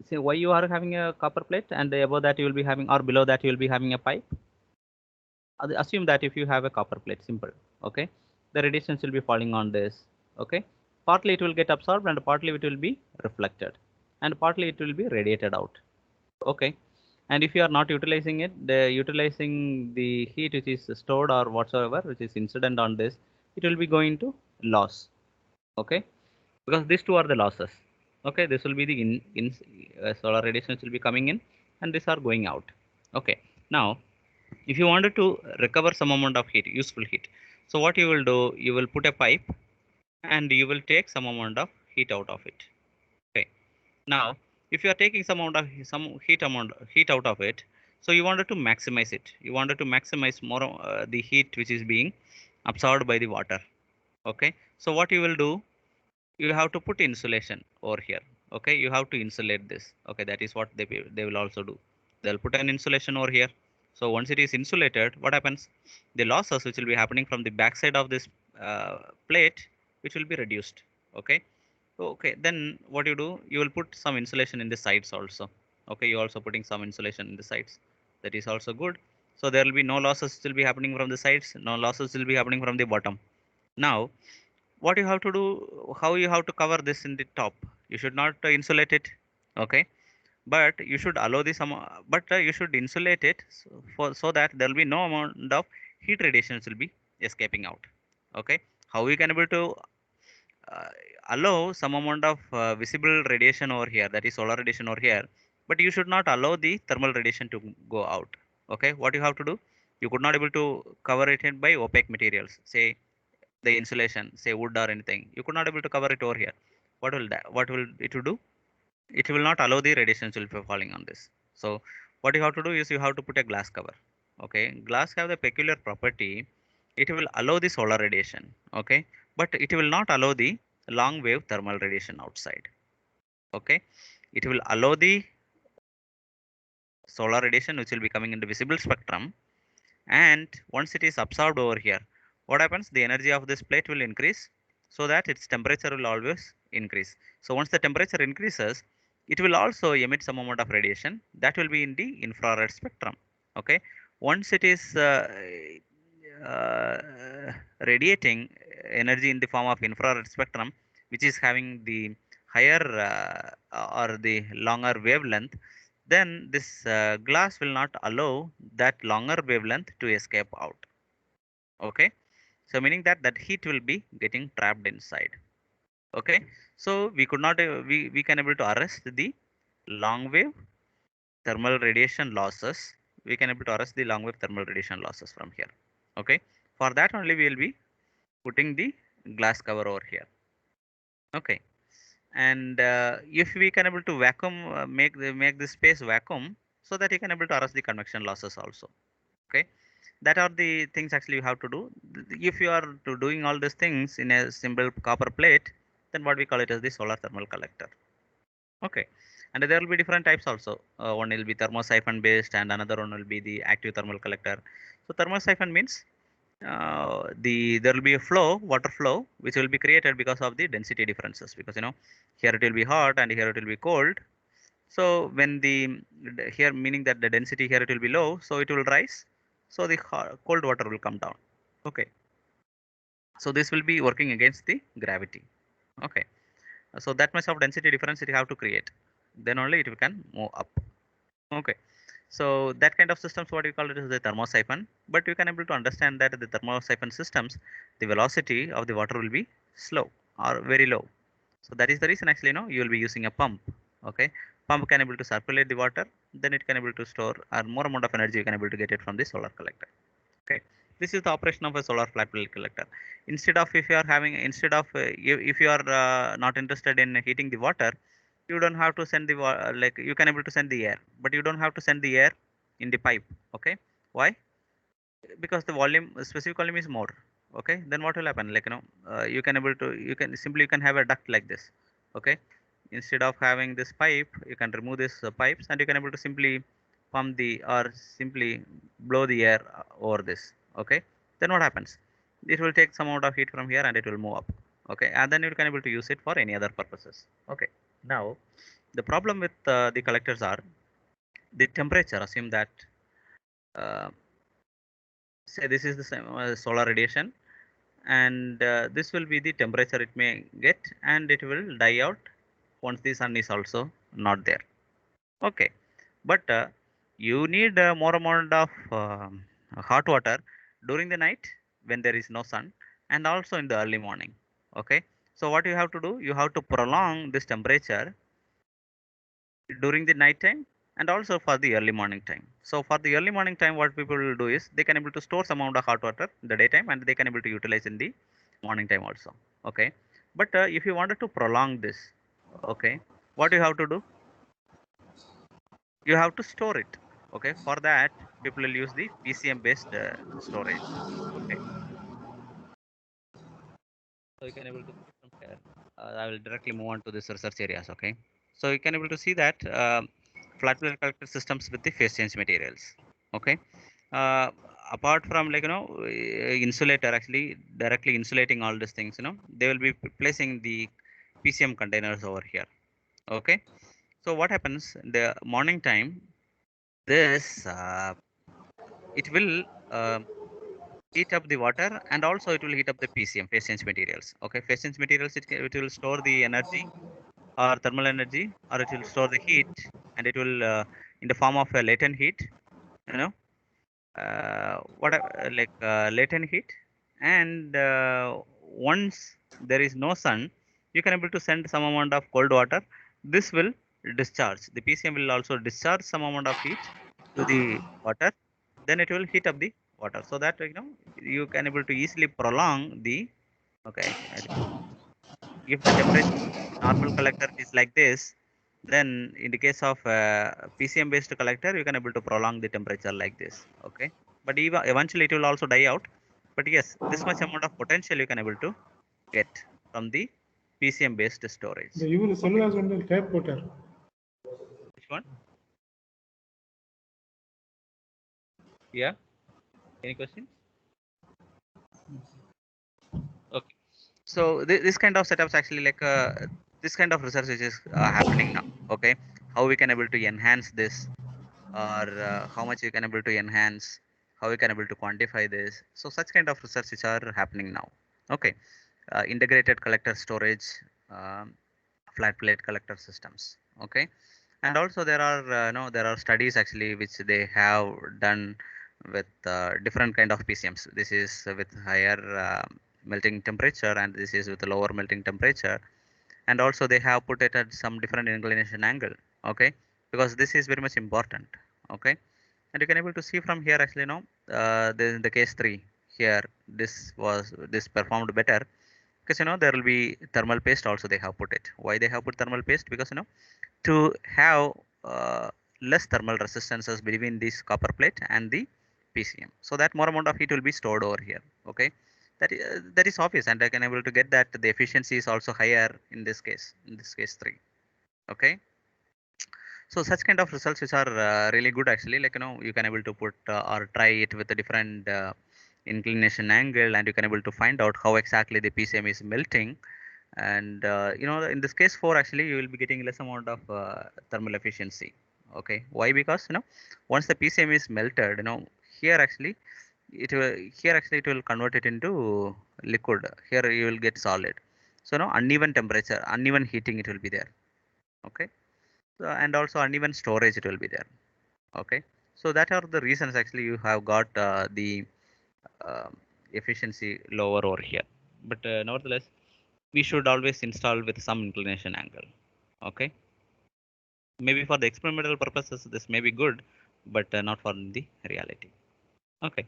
see why you are having a copper plate, and above that you will be having, or below that you will be having a pipe. Assume that if you have a copper plate, simple. Okay, the radiations will be falling on this. Okay, partly it will get absorbed and partly it will be reflected, and partly it will be radiated out. Okay, and if you are not utilizing it, the utilizing the heat which is stored or whatsoever which is incident on this, it will be going to loss. Okay, because these two are the losses. Okay, this will be the solar radiations will be coming in, and these are going out. Okay, now if you wanted to recover some amount of heat, useful heat, so what you will do, you will put a pipe and you will take some amount of heat out of it. Okay, now if you are taking some heat out of it, so you wanted to maximize it, you wanted to maximize more the heat which is being absorbed by the water. Okay, so what you will do, you have to put insulation over here. Okay, you have to insulate this. Okay, that is what they will also do. They'll put an insulation over here. So once it is insulated, what happens, the losses which will be happening from the backside of this plate, which will be reduced. Okay, okay, then what you do, you will put some insulation in the sides also. Okay, you also putting some insulation in the sides, that is also good. So there will be no losses will be happening from the sides, no losses will be happening from the bottom. Now what you have to do, how you have to cover this in the top, you should not insulate it. Okay, but you should allow this but you should insulate it, so that there will be no amount of heat radiations will be escaping out. Okay, how we can able to uh, allow some amount of visible radiation over here, that is solar radiation over here, but you should not allow the thermal radiation to go out. Okay, what you have to do, you could not able to cover it in by opaque materials, say the insulation, say wood or anything, you could not able to cover it over here. What will it do, it will not allow the radiations will be falling on this. So what you have to do is you have to put a glass cover. Okay, glass have the peculiar property, it will allow the solar radiation, okay, but it will not allow the long wave thermal radiation outside. Okay, it will allow the solar radiation which will be coming in the visible spectrum, and once it is absorbed over here, what happens, the energy of this plate will increase, so that its temperature will always increase. So once the temperature increases, it will also emit some amount of radiation that will be in the infrared spectrum. Okay, once it is radiating energy in the form of infrared spectrum, which is having the higher or the longer wavelength, then this glass will not allow that longer wavelength to escape out. Okay, so meaning that that heat will be getting trapped inside. Okay, so we could not we can able to arrest the long wave thermal radiation losses. We can able to arrest the long wave thermal radiation losses from here. Okay, for that only we will be putting the glass cover over here. Okay, and if we can able to vacuum make the space vacuum, so that you can able to arrest the convection losses also. Okay, that are the things actually you have to do. If you are to doing all these things in a simple copper plate, then what we call it as the solar thermal collector. Okay, and there will be different types also. One will be thermosiphon based, and another one will be the active thermal collector. So thermosiphon means there will be a flow, water flow, which will be created because of the density differences, because here it will be hot and here it will be cold. So when here meaning that the density here it will be low, so it will rise, so the cold water will come down. Okay, so this will be working against the gravity. Okay, so that much of density difference it have to create, then only it can move up. Okay, so that kind of systems, what you call it is the thermosiphon. But you can able to understand that the thermosiphon systems, the velocity of the water will be slow or very low. So that is the reason actually you will be using a pump. Okay, pump can able to circulate the water, then it can able to store or more amount of energy you can able to get it from the solar collector. Okay, this is the operation of a solar flat plate collector. Instead of if you are having instead of if you are not interested in heating the water, you don't have to send the like you can able to send the air, but you don't have to send the air in the pipe. Okay, why? Because the volume specific volume is more. Okay, then what will happen, like you can able to you can simply you can have a duct like this. Okay, instead of having this pipe, you can remove this pipes, and you can able to simply pump the or simply blow the air over this. Okay, then what happens, it will take some amount of heat from here and it will move up. Okay, and then you can able to use it for any other purposes. Okay, now the problem with the collectors are the temperature. Assume that uh, say this is the same solar radiation, and this will be the temperature it may get, and it will die out once the sun is also not there. Okay, but you need more amount of hot water during the night when there is no sun, and also in the early morning. Okay, so what you have to do, you have to prolong this temperature during the night time and also for the early morning time. So for the early morning time, what people will do is they can able to store some amount of hot water in the daytime, and they can able to utilize in the morning time also. Okay, but if you wanted to prolong this, okay, what you have to do, you have to store it. Okay, for that people will use the PCM based storage. Okay, so you can able to see from here. I will directly move on to this research areas. Okay, so you can able to see that flat plate collector systems with the phase change materials. Okay, uh, apart from like insulator actually directly insulating all these things, they will be placing the PCM containers over here. Okay, so what happens in the morning time, this it will uh, heat up the water, and also it will heat up the PCM phase change materials. Okay, phase change materials, it will store the energy or thermal energy, or it will store the heat, and it will in the form of a latent heat, you know what like latent heat. And once there is no sun, you can able to send some amount of cold water. This will discharge, the PCM will also discharge some amount of heat to the water, then it will heat up the water, so that you can able to easily prolong the. Okay, if the temperature normal collector is like this, then in the case of PCM based collector, you can able to prolong the temperature like this. Okay, but even eventually it will also die out. But yes, this much amount of potential you can able to get from the PCM based storage. இந்த இவரு Okay. Selvaraj வந்து tape போட்டார். Which one? Yeah. Any questions? Okay. So this kind of setups actually like this kind of research which is happening now. Okay. How we can able to enhance this, or how much you can able to enhance, how we can able to quantify this. So such kind of research which are happening now. Okay. Integrated collector storage, um, flat plate collector systems. Okay. And also there are there are studies actually which they have done with different kind of PCMs. This is with higher melting temperature, and this is with lower melting temperature, and also they have put it at some different inclination angle. Okay, because this is very much important. Okay, and you can able to see from here actually, the case 3 here, this performed better, because there will be thermal paste also they have put it. Why they have put thermal paste? Because to have less thermal resistances between this copper plate and the PCM, so that more amount of heat will be stored over here. Okay, that is obvious, and I can able to get that the efficiency is also higher in this case, 3. Okay, so such kind of results which are really good actually, like you can able to put or try it with a different inclination angle, and you can able to find out how exactly the PCM is melting. And in this case 4 actually you will be getting less amount of thermal efficiency. Okay, why? Because once the PCM is melted, here actually it will convert it into liquid. Here you will get solid. So uneven temperature, uneven heating it will be there. Okay, so, and also uneven storage it will be there. Okay, so that are the reasons actually you have got the uh, efficiency lower over here. But nevertheless, we should always install with some inclination angle. Okay, maybe for the experimental purposes this may be good, but not for the reality. Okay,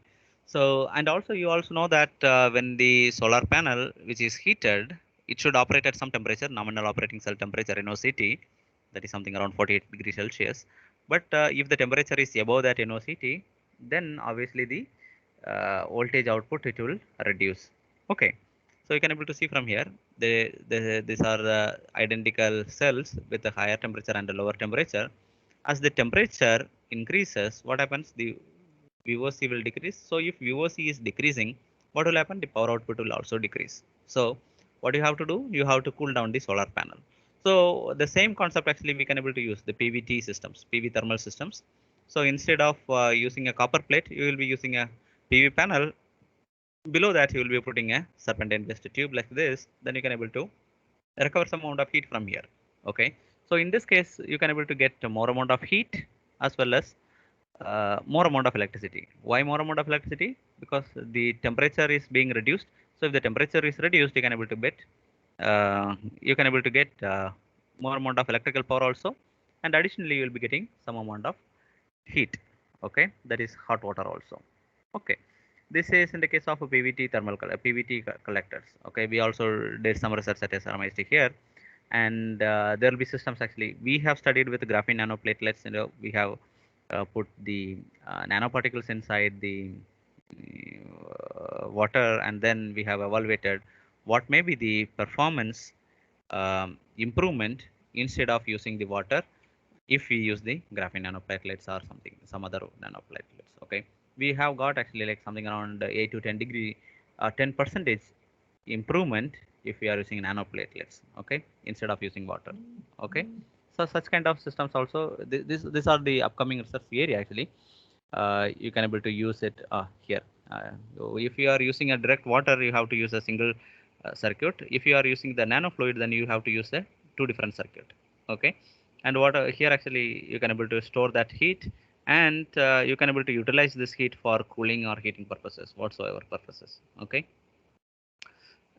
so and also you also know that when the solar panel which is heated, it should operate at some temperature, nominal operating cell temperature, NOCT, that is something around 48 degrees Celsius. But if the temperature is above that NOCT, then obviously the voltage output it will reduce. Okay, so you can able to see from here, these are identical cells with a higher temperature and a lower temperature. As the temperature increases, what happens? The VOC will decrease. So if VOC is decreasing, what will happen? The power output will also decrease. So what you have to do? You have to cool down the solar panel. So the same concept actually we can able to use the PVT systems, PV thermal systems. So instead of using a copper plate, you will be using a PV panel. Below that, you will be putting a serpentine based tube like this. Then you can able to recover some amount of heat from here. Okay. So in this case, you can able to get more amount of heat as well as more amount of electricity. Why more amount of electricity? Because the temperature is being reduced. So if the temperature is reduced, you can able to get more amount of electrical power also, and additionally you will be getting some amount of heat. Okay, that is hot water also. Okay, this is in the case of a PVT PVT collectors. Okay, we also did some research at SRMIT here, and there will be systems actually we have studied with graphene nanoplatelets. We have put the nanoparticles inside the water, and then we have evaluated what may be the performance improvement instead of using the water if we use the graphene nanoplatelets or some other nanoplatelets. Okay, we have got actually like something around 8 to 10 degree 10% improvement if we are using nanoplatelets, okay, instead of using water. Okay, so such kind of systems also, these are the upcoming research area actually. You can able to use it here. So if you are using a direct water, you have to use a single circuit. If you are using the nanofluid, then you have to use the two different circuit. Okay, and what here actually you can able to store that heat, and you can able to utilize this heat for cooling or heating purposes, whatsoever purposes. Okay,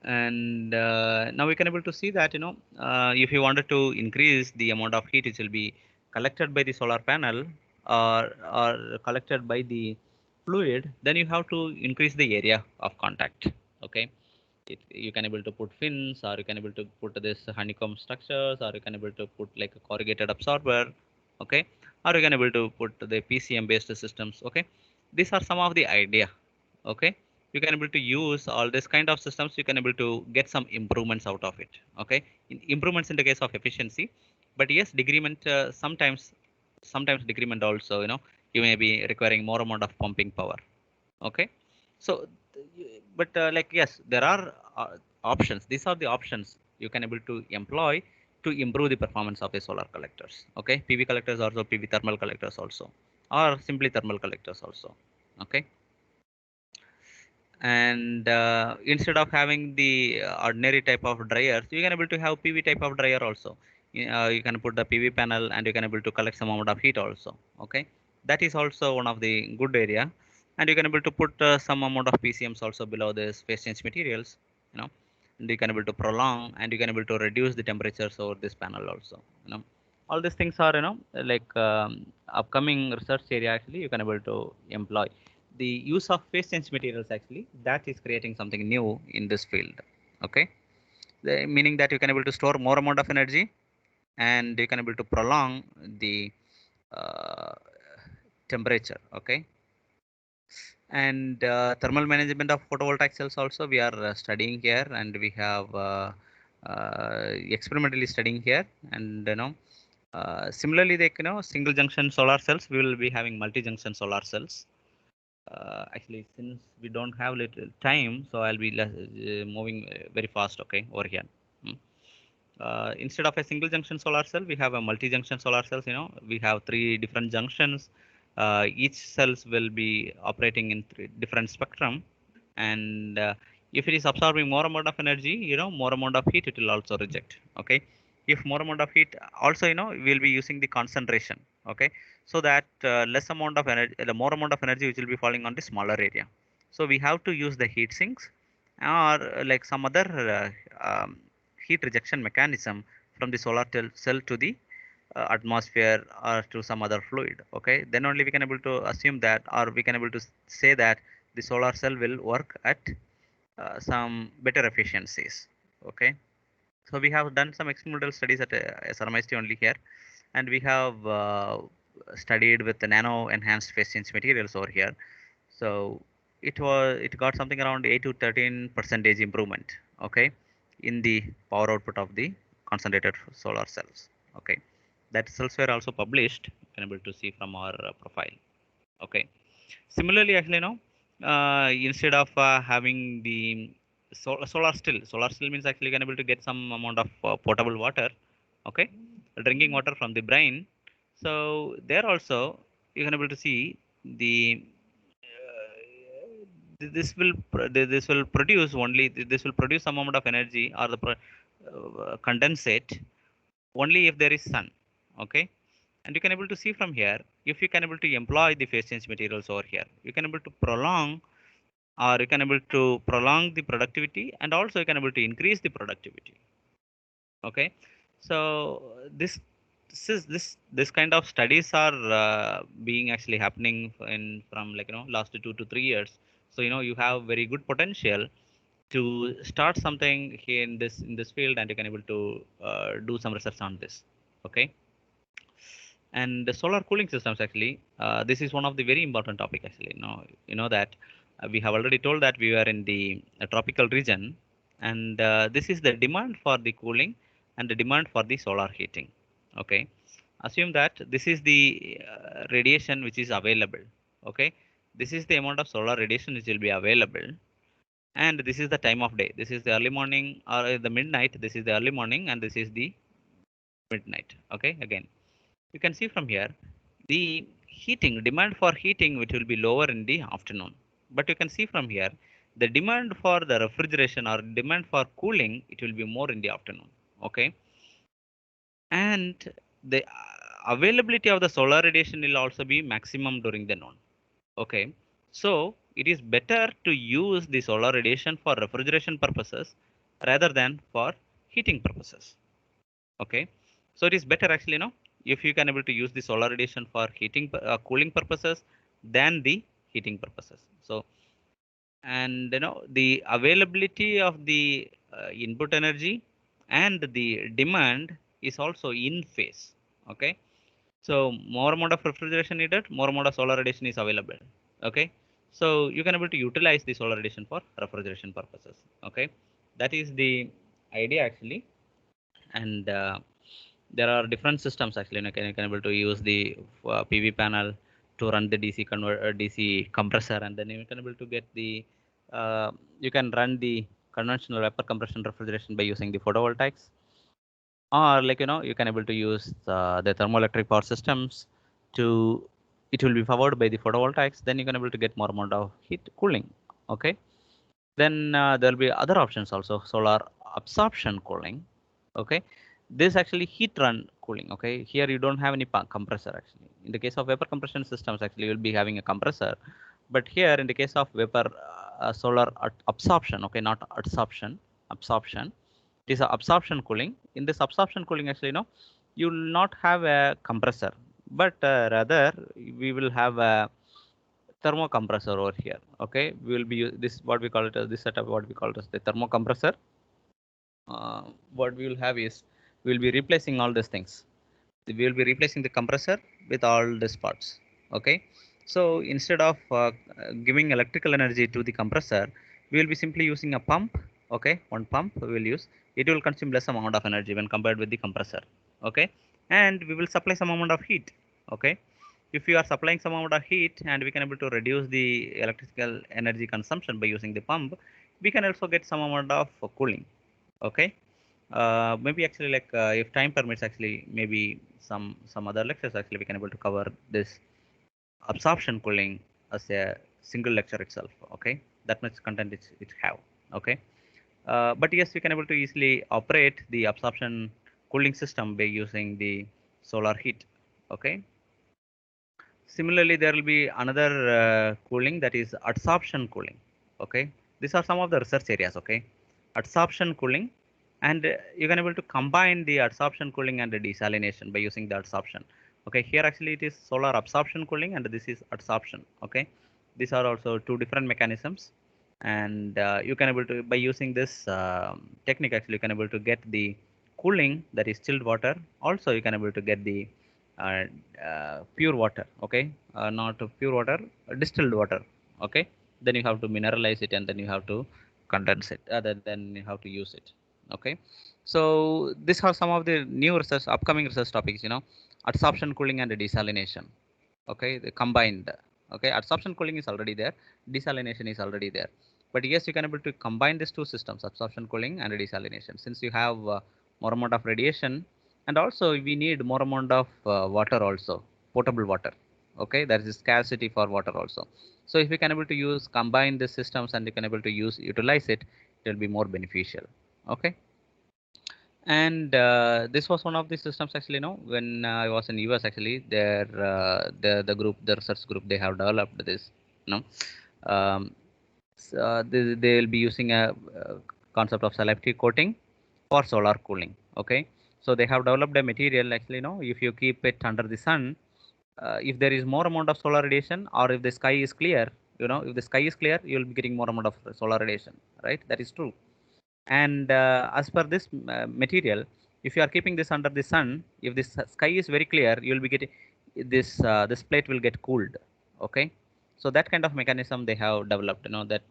and now we can able to see that if you wanted to increase the amount of heat which will be collected by the solar panel, or collected by the fluid, then you have to increase the area of contact. Okay, you can able to put fins, or you can able to put this honeycomb structures, or you can able to put like a corrugated absorber. Okay, or you can able to put the PCM based systems. Okay, these are some of the idea. Okay, you can able to use all this kind of systems. You can able to get some improvements out of it. Okay, improvements in the case of efficiency, but yes, decrement sometimes decrement also. You may be requiring more amount of pumping power. Okay, so but like yes, there are options. These are the options you can able to employ to improve the performance of the solar collectors. Okay, PV collectors also, PV thermal collectors also, or simply thermal collectors also. Okay, and instead of having the ordinary type of dryers, you can able to have PV type of dryer also. You can put the PV panel and you can able to collect some amount of heat also. Okay, that is also one of the good area, and you can able to put some amount of PCMs also below this phase change materials. And you can able to prolong and you can able to reduce the temperatures over this panel also. All these things are like upcoming research area actually you can able to employ the use of phase change materials actually that is creating something new in this field. Okay, meaning that you can able to store more amount of energy and you can able to prolong the uh, temperature. Okay, and thermal management of photovoltaic cells also we are studying here, and we have experimentally studying here. And similarly, like single junction solar cells, we will be having multi junction solar cells. Actually, since we don't have little time, so I'll be moving very fast. Okay, over here. Hmm. Instead of a single junction solar cell, we have a multi junction solar cells. We have three different junctions. Each cells will be operating in three different spectrum, and if it is absorbing more amount of energy, more amount of heat it will also reject. Okay, if more amount of heat, also we'll be using the concentration. Okay, so that less amount of energy, the more amount of energy which will be falling on the smaller area. So we have to use the heat sinks or like some other heat rejection mechanism from the solar cell to the atmosphere or to some other fluid. Okay, then only we can able to assume that, or we can able to say that the solar cell will work at some better efficiencies. Okay, so we have done some experimental studies at SRMIST only here, and we have studied with the nano enhanced phase change materials over here. So it got something around 8 to 13 percentage improvement. Okay, in the power output of the concentrated solar cells. Okay, that cells were also published. You can able to see from our profile. Okay, similarly, actually, instead of having the solar still means actually you can able to get some amount of potable water. Okay, drinking water from the brine. So there also you can able to see the this will produce only this will produce some amount of energy or the condensate only if there is sun. Okay, and you can able to see from here, if you can able to employ the phase change materials over here, you can able to prolong, or you can able to prolong the productivity, and also you can able to increase the productivity. Okay, so this kind of studies are being actually happening in from like last 2 to 3 years. So you have very good potential to start something here in this field, and you can able to do some research on this. Okay, and the solar cooling systems actually, this is one of the very important topic actually. You know that we have already told that we are in the tropical region, and this is the demand for the cooling and the demand for the solar heating. Okay, assume that this is the radiation which is available. Okay, this is the amount of solar radiation which will be available, and this is the time of day. This is the early morning or the midnight. This is the early morning, and this is the midnight. Okay, again you can see from here the heating demand for heating which will be lower in the afternoon, but you can see from here the demand for the refrigeration or demand for cooling, it will be more in the afternoon. Okay, and the availability of the solar radiation will also be maximum during the noon. Okay, so it is better to use the solar radiation for refrigeration purposes rather than for heating purposes. Okay, so it is better actually if you can able to use the solar radiation for heating cooling purposes than the heating purposes. So, and the availability of the input energy and the demand is also in phase. Okay, so more amount of refrigeration needed, more amount of solar radiation is available. Okay, so you can able to utilize the solar radiation for refrigeration purposes. Okay, that is the idea actually. And there are different systems actually. You can able to use the PV panel to run the DC compressor, and then you can able to get the you can run the conventional vapor compression refrigeration by using the photovoltaics, or like you can able to use the thermoelectric power systems to it will be powered by the photovoltaics. Then you can able to get more amount of heat cooling. Okay, then there will be other options also, solar absorption cooling. Okay, this actually heat run cooling. Okay, here you don't have any compressor actually. In the case of vapor compression systems, actually you will be having a compressor, but here in the case of vapor solar absorption, okay, not absorption, absorption. It is a absorption cooling. In this absorption cooling, actually, you will not have a compressor, but rather we will have a thermocompressor over here. Okay, we will be this what we call it as this setup. What we call it as the thermocompressor. What we will have is we will be replacing all these things. We will be replacing the compressor with all these parts. Okay, so instead of giving electrical energy to the compressor, we will be simply using a pump. Okay, one pump we will use. It will consume less amount of energy when compared with the compressor. Okay, and we will supply some amount of heat. Okay, if you are supplying some amount of heat and we can able to reduce the electrical energy consumption by using the pump, we can also get some amount of cooling. Okay, maybe actually like if time permits, actually maybe some other lectures actually we can able to cover this absorption cooling as a single lecture itself. Okay, that much content it have. Okay, but yes, we can able to easily operate the absorption cooling system by using the solar heat. Okay, similarly there will be another cooling, that is adsorption cooling. Okay, these are some of the research areas. Okay, adsorption cooling, and you can able to combine the adsorption cooling and the desalination by using the adsorption. Okay, here actually it is solar absorption cooling and this is adsorption. Okay, these are also two different mechanisms, and you can able to by using this technique actually you can able to get the cooling, that is chilled water. Also you can able to get the uh, pure water. Okay, not pure water, distilled water. Okay, then you have to mineralize it and then you have to condense it, then you have to use it. Okay, so these are some of the new research, upcoming research topics. Adsorption cooling and desalination. Okay, the combined. Okay, adsorption cooling is already there, desalination is already there, but yes, you can able to combine these two systems, absorption cooling and desalination, since you have more amount of radiation, and also we need more amount of water also, potable water. Okay, there is scarcity for water also. So if you can able to use combine the systems and you can able to utilize it, it will be more beneficial. Okay, and this was one of the systems actually. When I was in US actually, there the group, the research group, they have developed this. You know, they will be using a concept of selective coating for solar cooling. Okay, so they have developed a material actually. If you keep it under the sun, if there is more amount of solar radiation, or if the sky is clear, if the sky is clear, you will be getting more amount of solar radiation, right? That is true. And as per this material, if you are keeping this under the sun, if this sky is very clear, you will be getting this plate will get cooled. Okay, so that kind of mechanism they have developed. That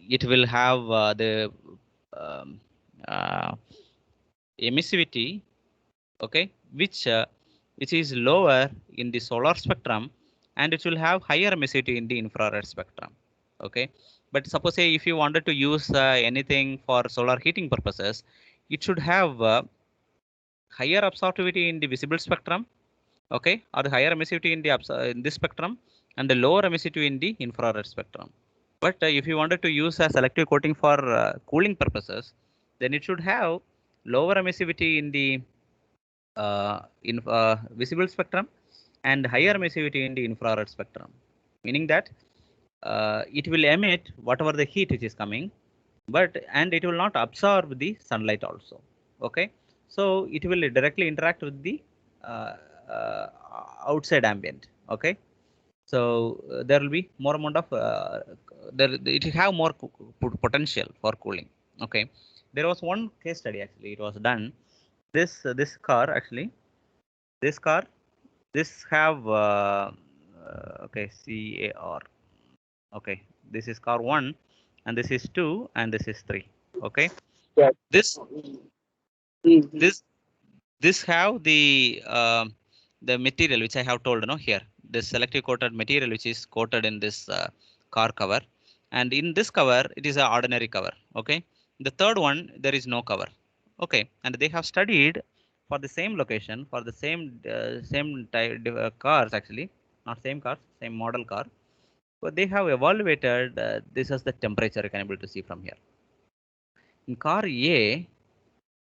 it will have the um, uh, emissivity. Okay, which is lower in the solar spectrum, and it will have higher emissivity in the infrared spectrum. Okay, but suppose say if you wanted to use anything for solar heating purposes, it should have higher absorptivity in the visible spectrum. Okay, or the higher emissivity in the in this spectrum, and the lower emissivity in the infrared spectrum. But if you wanted to use a selective coating for cooling purposes, then it should have lower emissivity in visible spectrum and higher emissivity in the infrared spectrum, meaning that it will emit whatever the heat which is coming, but and it will not absorb the sunlight also. Okay, so it will directly interact with the uh, uh, outside ambient. Okay, so there will be more amount of there it will have more potential for cooling. Okay, there was one case study actually, it was done. This car actually, this car, this have okay, CAR. Okay, this is car 1, and this is 2, and this is 3. Okay, Yeah. this this this have the material which I have told, here, this selective coated material which is coated in this car cover, and in this cover it is an ordinary cover. Okay, the third one there is no cover. Okay, and they have studied for the same location, for the same type cars, actually not same cars, same model car, but they have evaluated this as the temperature you can able to see from here. In car A,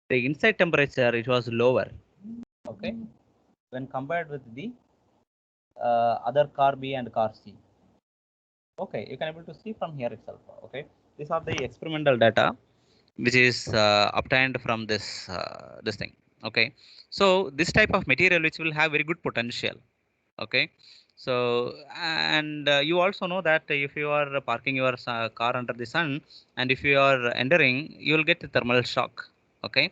the inside temperature it was lower. Okay, when compared with the other car B and car C. Okay, you can able to see from here itself. Okay, these are the experimental data which is obtained from this thing. Okay, so this type of material which will have very good potential. Okay, so and you also know that if you are parking your car under the sun, and if you are entering, you will get a thermal shock. Okay,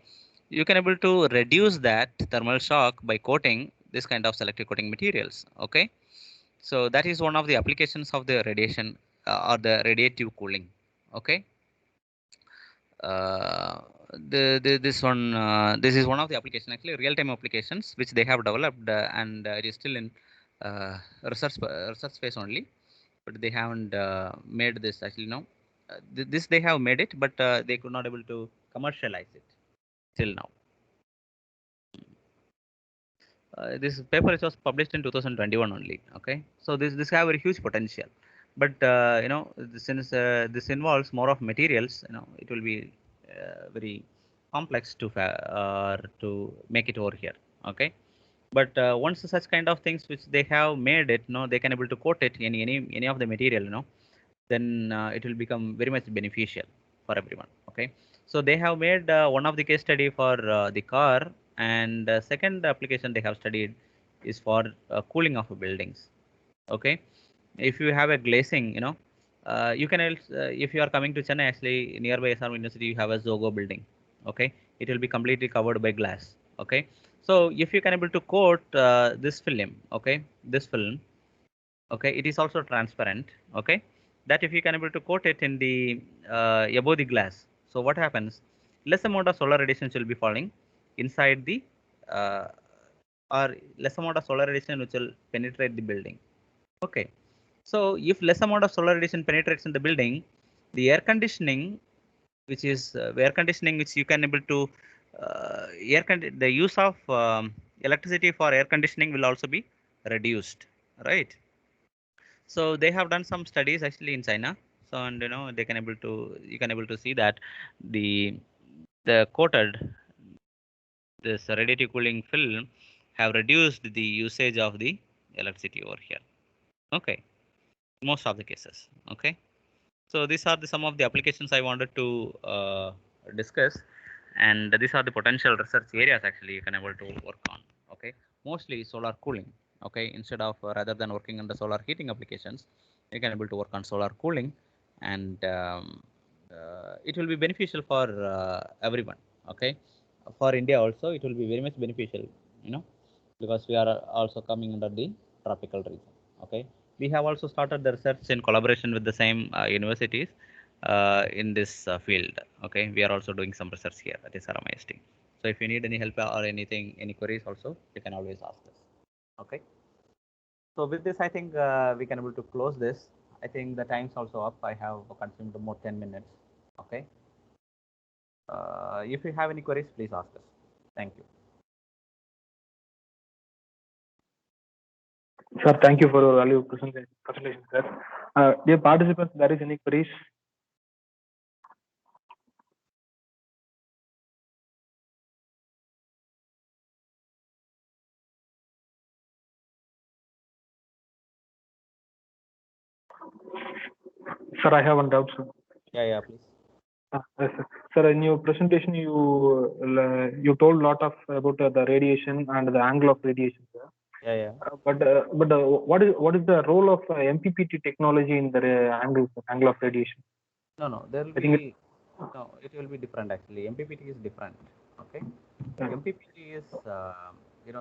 you can able to reduce that thermal shock by coating this kind of selective coating materials. Okay, so that is one of the applications of the radiation or the radiative cooling. Okay, uh, this is one of the application, actually real time applications which they have developed, and it is still in uh, research phase only, but they haven't made this actually, no. This they have made it, but they could not able to commercialize it till now. This paper was published in 2021 only. Okay, so this have a huge potential, but since this involves more of materials, it will be very complex to make it over here. Okay, but once such kind of things which they have made it, they can able to coat it in any of the material, then it will become very much beneficial for everyone. Okay, so they have made one of the case study for the car, and second application they have studied is for cooling of buildings. Okay, if you have a glazing, you can if you are coming to Chennai, actually nearby SRM University you have a Zogo building. Okay, it will be completely covered by glass. Okay, so if you can able to coat this film, okay, this film, okay, it is also transparent. Okay, that if you can able to coat it in the above the glass, so what happens, less amount of solar radiation will be falling inside the uh, or less amount of solar radiation which will penetrate the building. Okay, so if less amount of solar radiation penetrates in the building, the air conditioning, which is air conditioning which you can able to the use of electricity for air conditioning will also be reduced, right? So they have done some studies actually in China. So, and they can able to, you can able to see that the coated this radiative cooling film have reduced the usage of the electricity over here. Okay, most of the cases. Okay, so these are some of the applications I wanted to discuss, and these are the potential research areas actually you can able to work on. Okay, mostly solar cooling. Okay, instead of rather than working on the solar heating applications, you can able to work on solar cooling, and it will be beneficial for everyone. Okay, for India also it will be very much beneficial, because we are also coming under the tropical region. Okay, we have also started the research in collaboration with the same universities in this field. Okay, we are also doing some research here at SRMIST. So if you need any help or anything, any queries also, you can always ask us. Okay. So with this, I think we can able to close this. I think the time's also up. I have consumed more 10 minutes. Okay. If you have any queries, please ask us. Thank you. Sir, thank you for your valuable presentation, sir. Dear participants, there is any queries? Sir, I have one doubt, sir. Yeah, please. Yes, sir. Sir, in your presentation, you told a lot of about the radiation and the angle of radiation, sir. Yeah. But what is the role of MPPT technology in the angle of radiation? No, there will I think be no. It will be different actually. MPPT is different. Okay. MPPT is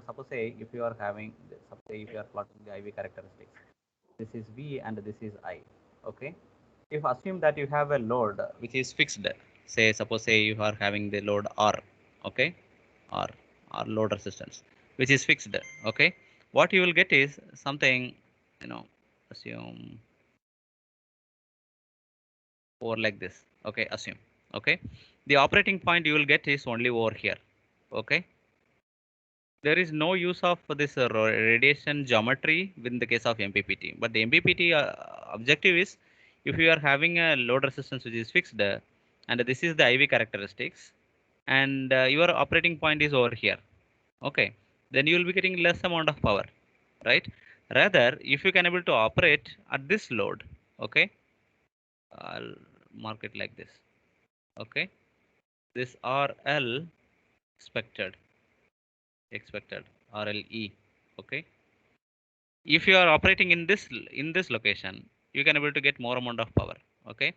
suppose say if you are having, suppose say if you are plotting the IV characteristics. this is V and this is I. Okay. If assume that you have a load which is fixed, say suppose say you are having the load R, okay, R load resistance, which is fixed, okay. What you will get is something, assume over like this, okay, assume, okay. The operating point you will get is only over here, okay. There is no use of this radiation geometry in the case of MPPT. But the MPPT objective is, if you are having a load resistance which is fixed, and this is the IV characteristics, and your operating point is over here, okay, then you will be getting less amount of power, right? Rather, if you can able to operate at this load, okay, I'll mark it like this, okay, this RL expected RLE, okay. If you are operating in this location, you can able to get more amount of power, okay.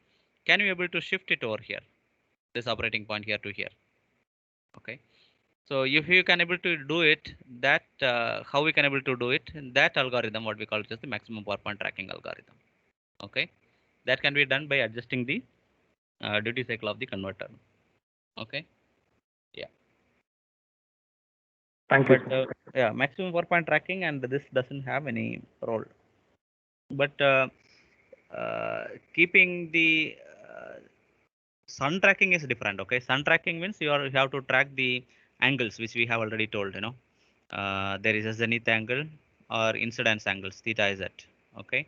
Can you able to shift it over here, this operating point here to here, okay. So if you can able to do it, that how we can able to do it, that algorithm what we call just the maximum power point tracking algorithm, okay. That can be done by adjusting the duty cycle of the converter, okay. Yeah. Thank you, But sir. yeah, maximum power point tracking, and this doesn't have any role. But keeping the sun tracking is different, okay. Sun tracking means you have to track the angles which we have already told, there is a zenith angle or incidence angles, theta is at, okay.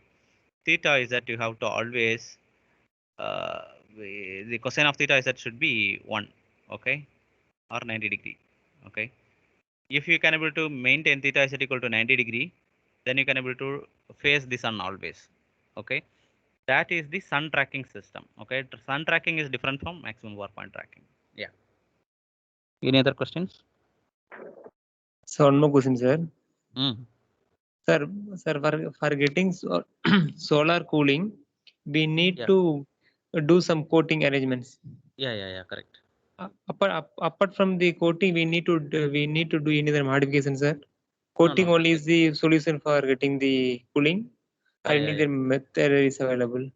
Theta is that you have to always uh, the cosine of theta is that should be 1, okay, or 90 degree, okay. If you can able to maintain theta is equal to 90 degree, then you can able to face the sun always, okay. That is the sun tracking system, okay. Sun tracking is different from maximum power point tracking. Yeah. Any other questions? So one more question, sir. Sir, For getting solar cooling, we need to do some coating arrangements. Yeah, correct. Apart from the coating, we need to do any other modifications, sir. Coating No. only is the solution for getting the cooling. Or any other method is available.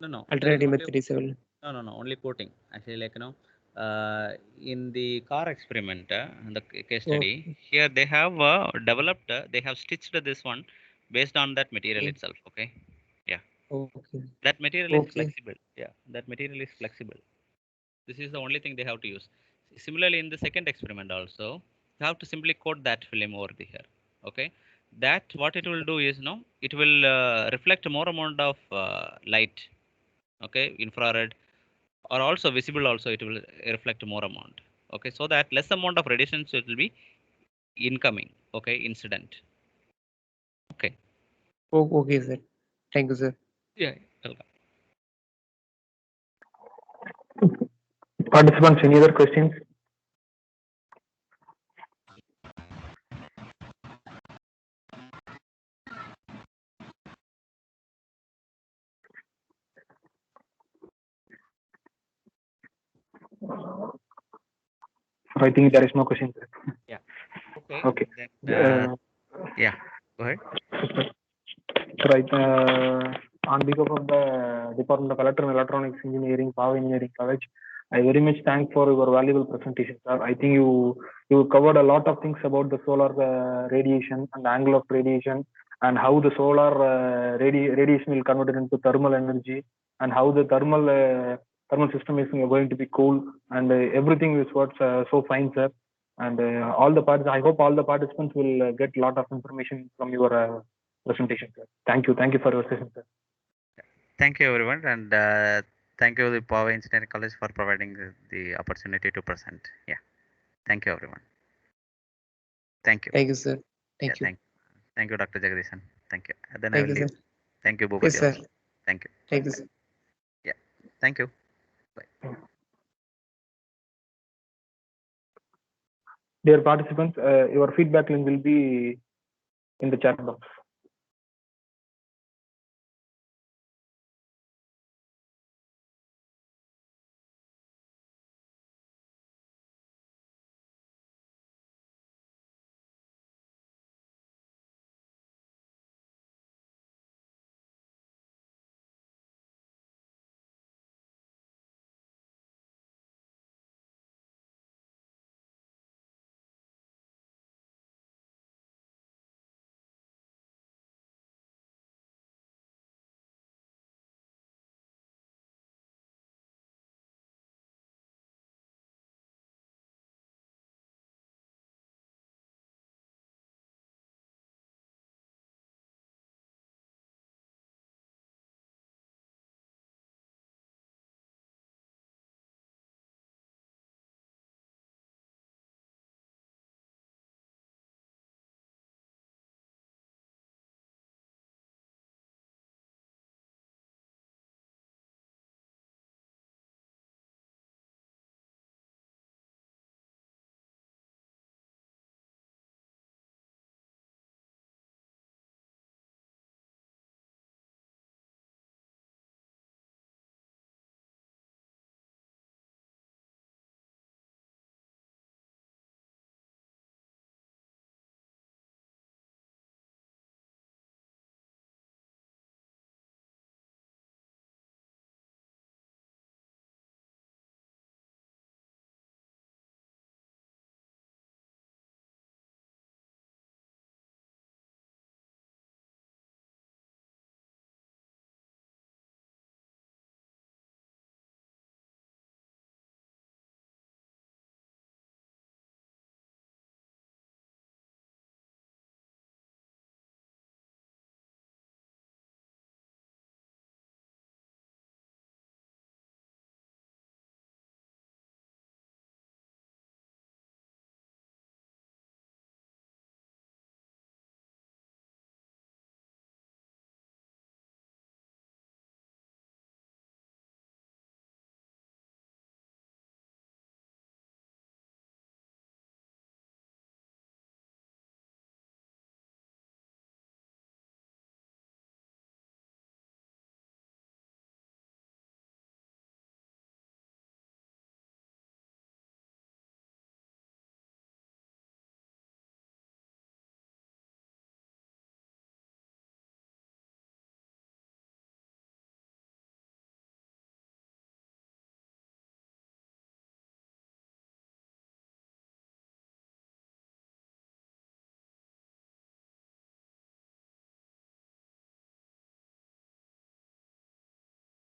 No. Alternative method is available. No. Only coating. Actually, in the car experiment, the case study, here they have developed, they have stitched this one based on that material itself. Okay. Yeah. Okay. That material is flexible. Yeah. That material is flexible. This is the only thing they have to use. Similarly, in the second experiment also, you have to simply coat that film over the here. Okay. That what it will do is, it will reflect more amount of light. Okay, infrared, or also visible also it will reflect more amount, okay, so that less amount of radiation so it will be incoming, okay, incident, okay. Okay, sir. Thank you, sir. Yeah, welcome. Participants, any other questions? I think there is no question. Yeah. Okay. Okay. Then, yeah. Go ahead. Right. On behalf of the Department of Electrical and Electronics Engineering, Power Engineering College, I very much thank for your valuable presentation, sir. I think you covered a lot of things about the solar radiation and the angle of radiation, and how the solar radiation will convert it into thermal energy, and how the thermal system is going to be cool, and everything is what's so fine, sir. And I hope all the participants will get a lot of information from your presentation, sir. Thank you for your session, sir. Thank you everyone, and thank you the Power Engineering College for providing the opportunity to present. Yeah, thank you everyone. Thank you. Thank you, sir. Thank you. Thank you, Dr. Jagdishan. Thank you. Then Thank I will you, leave. sir. Thank you, Bhupati. Yes, sir. Also. Thank you. Thank you, sir. Yeah. Thank you. Bye. Dear participants, your feedback link will be in the chat box.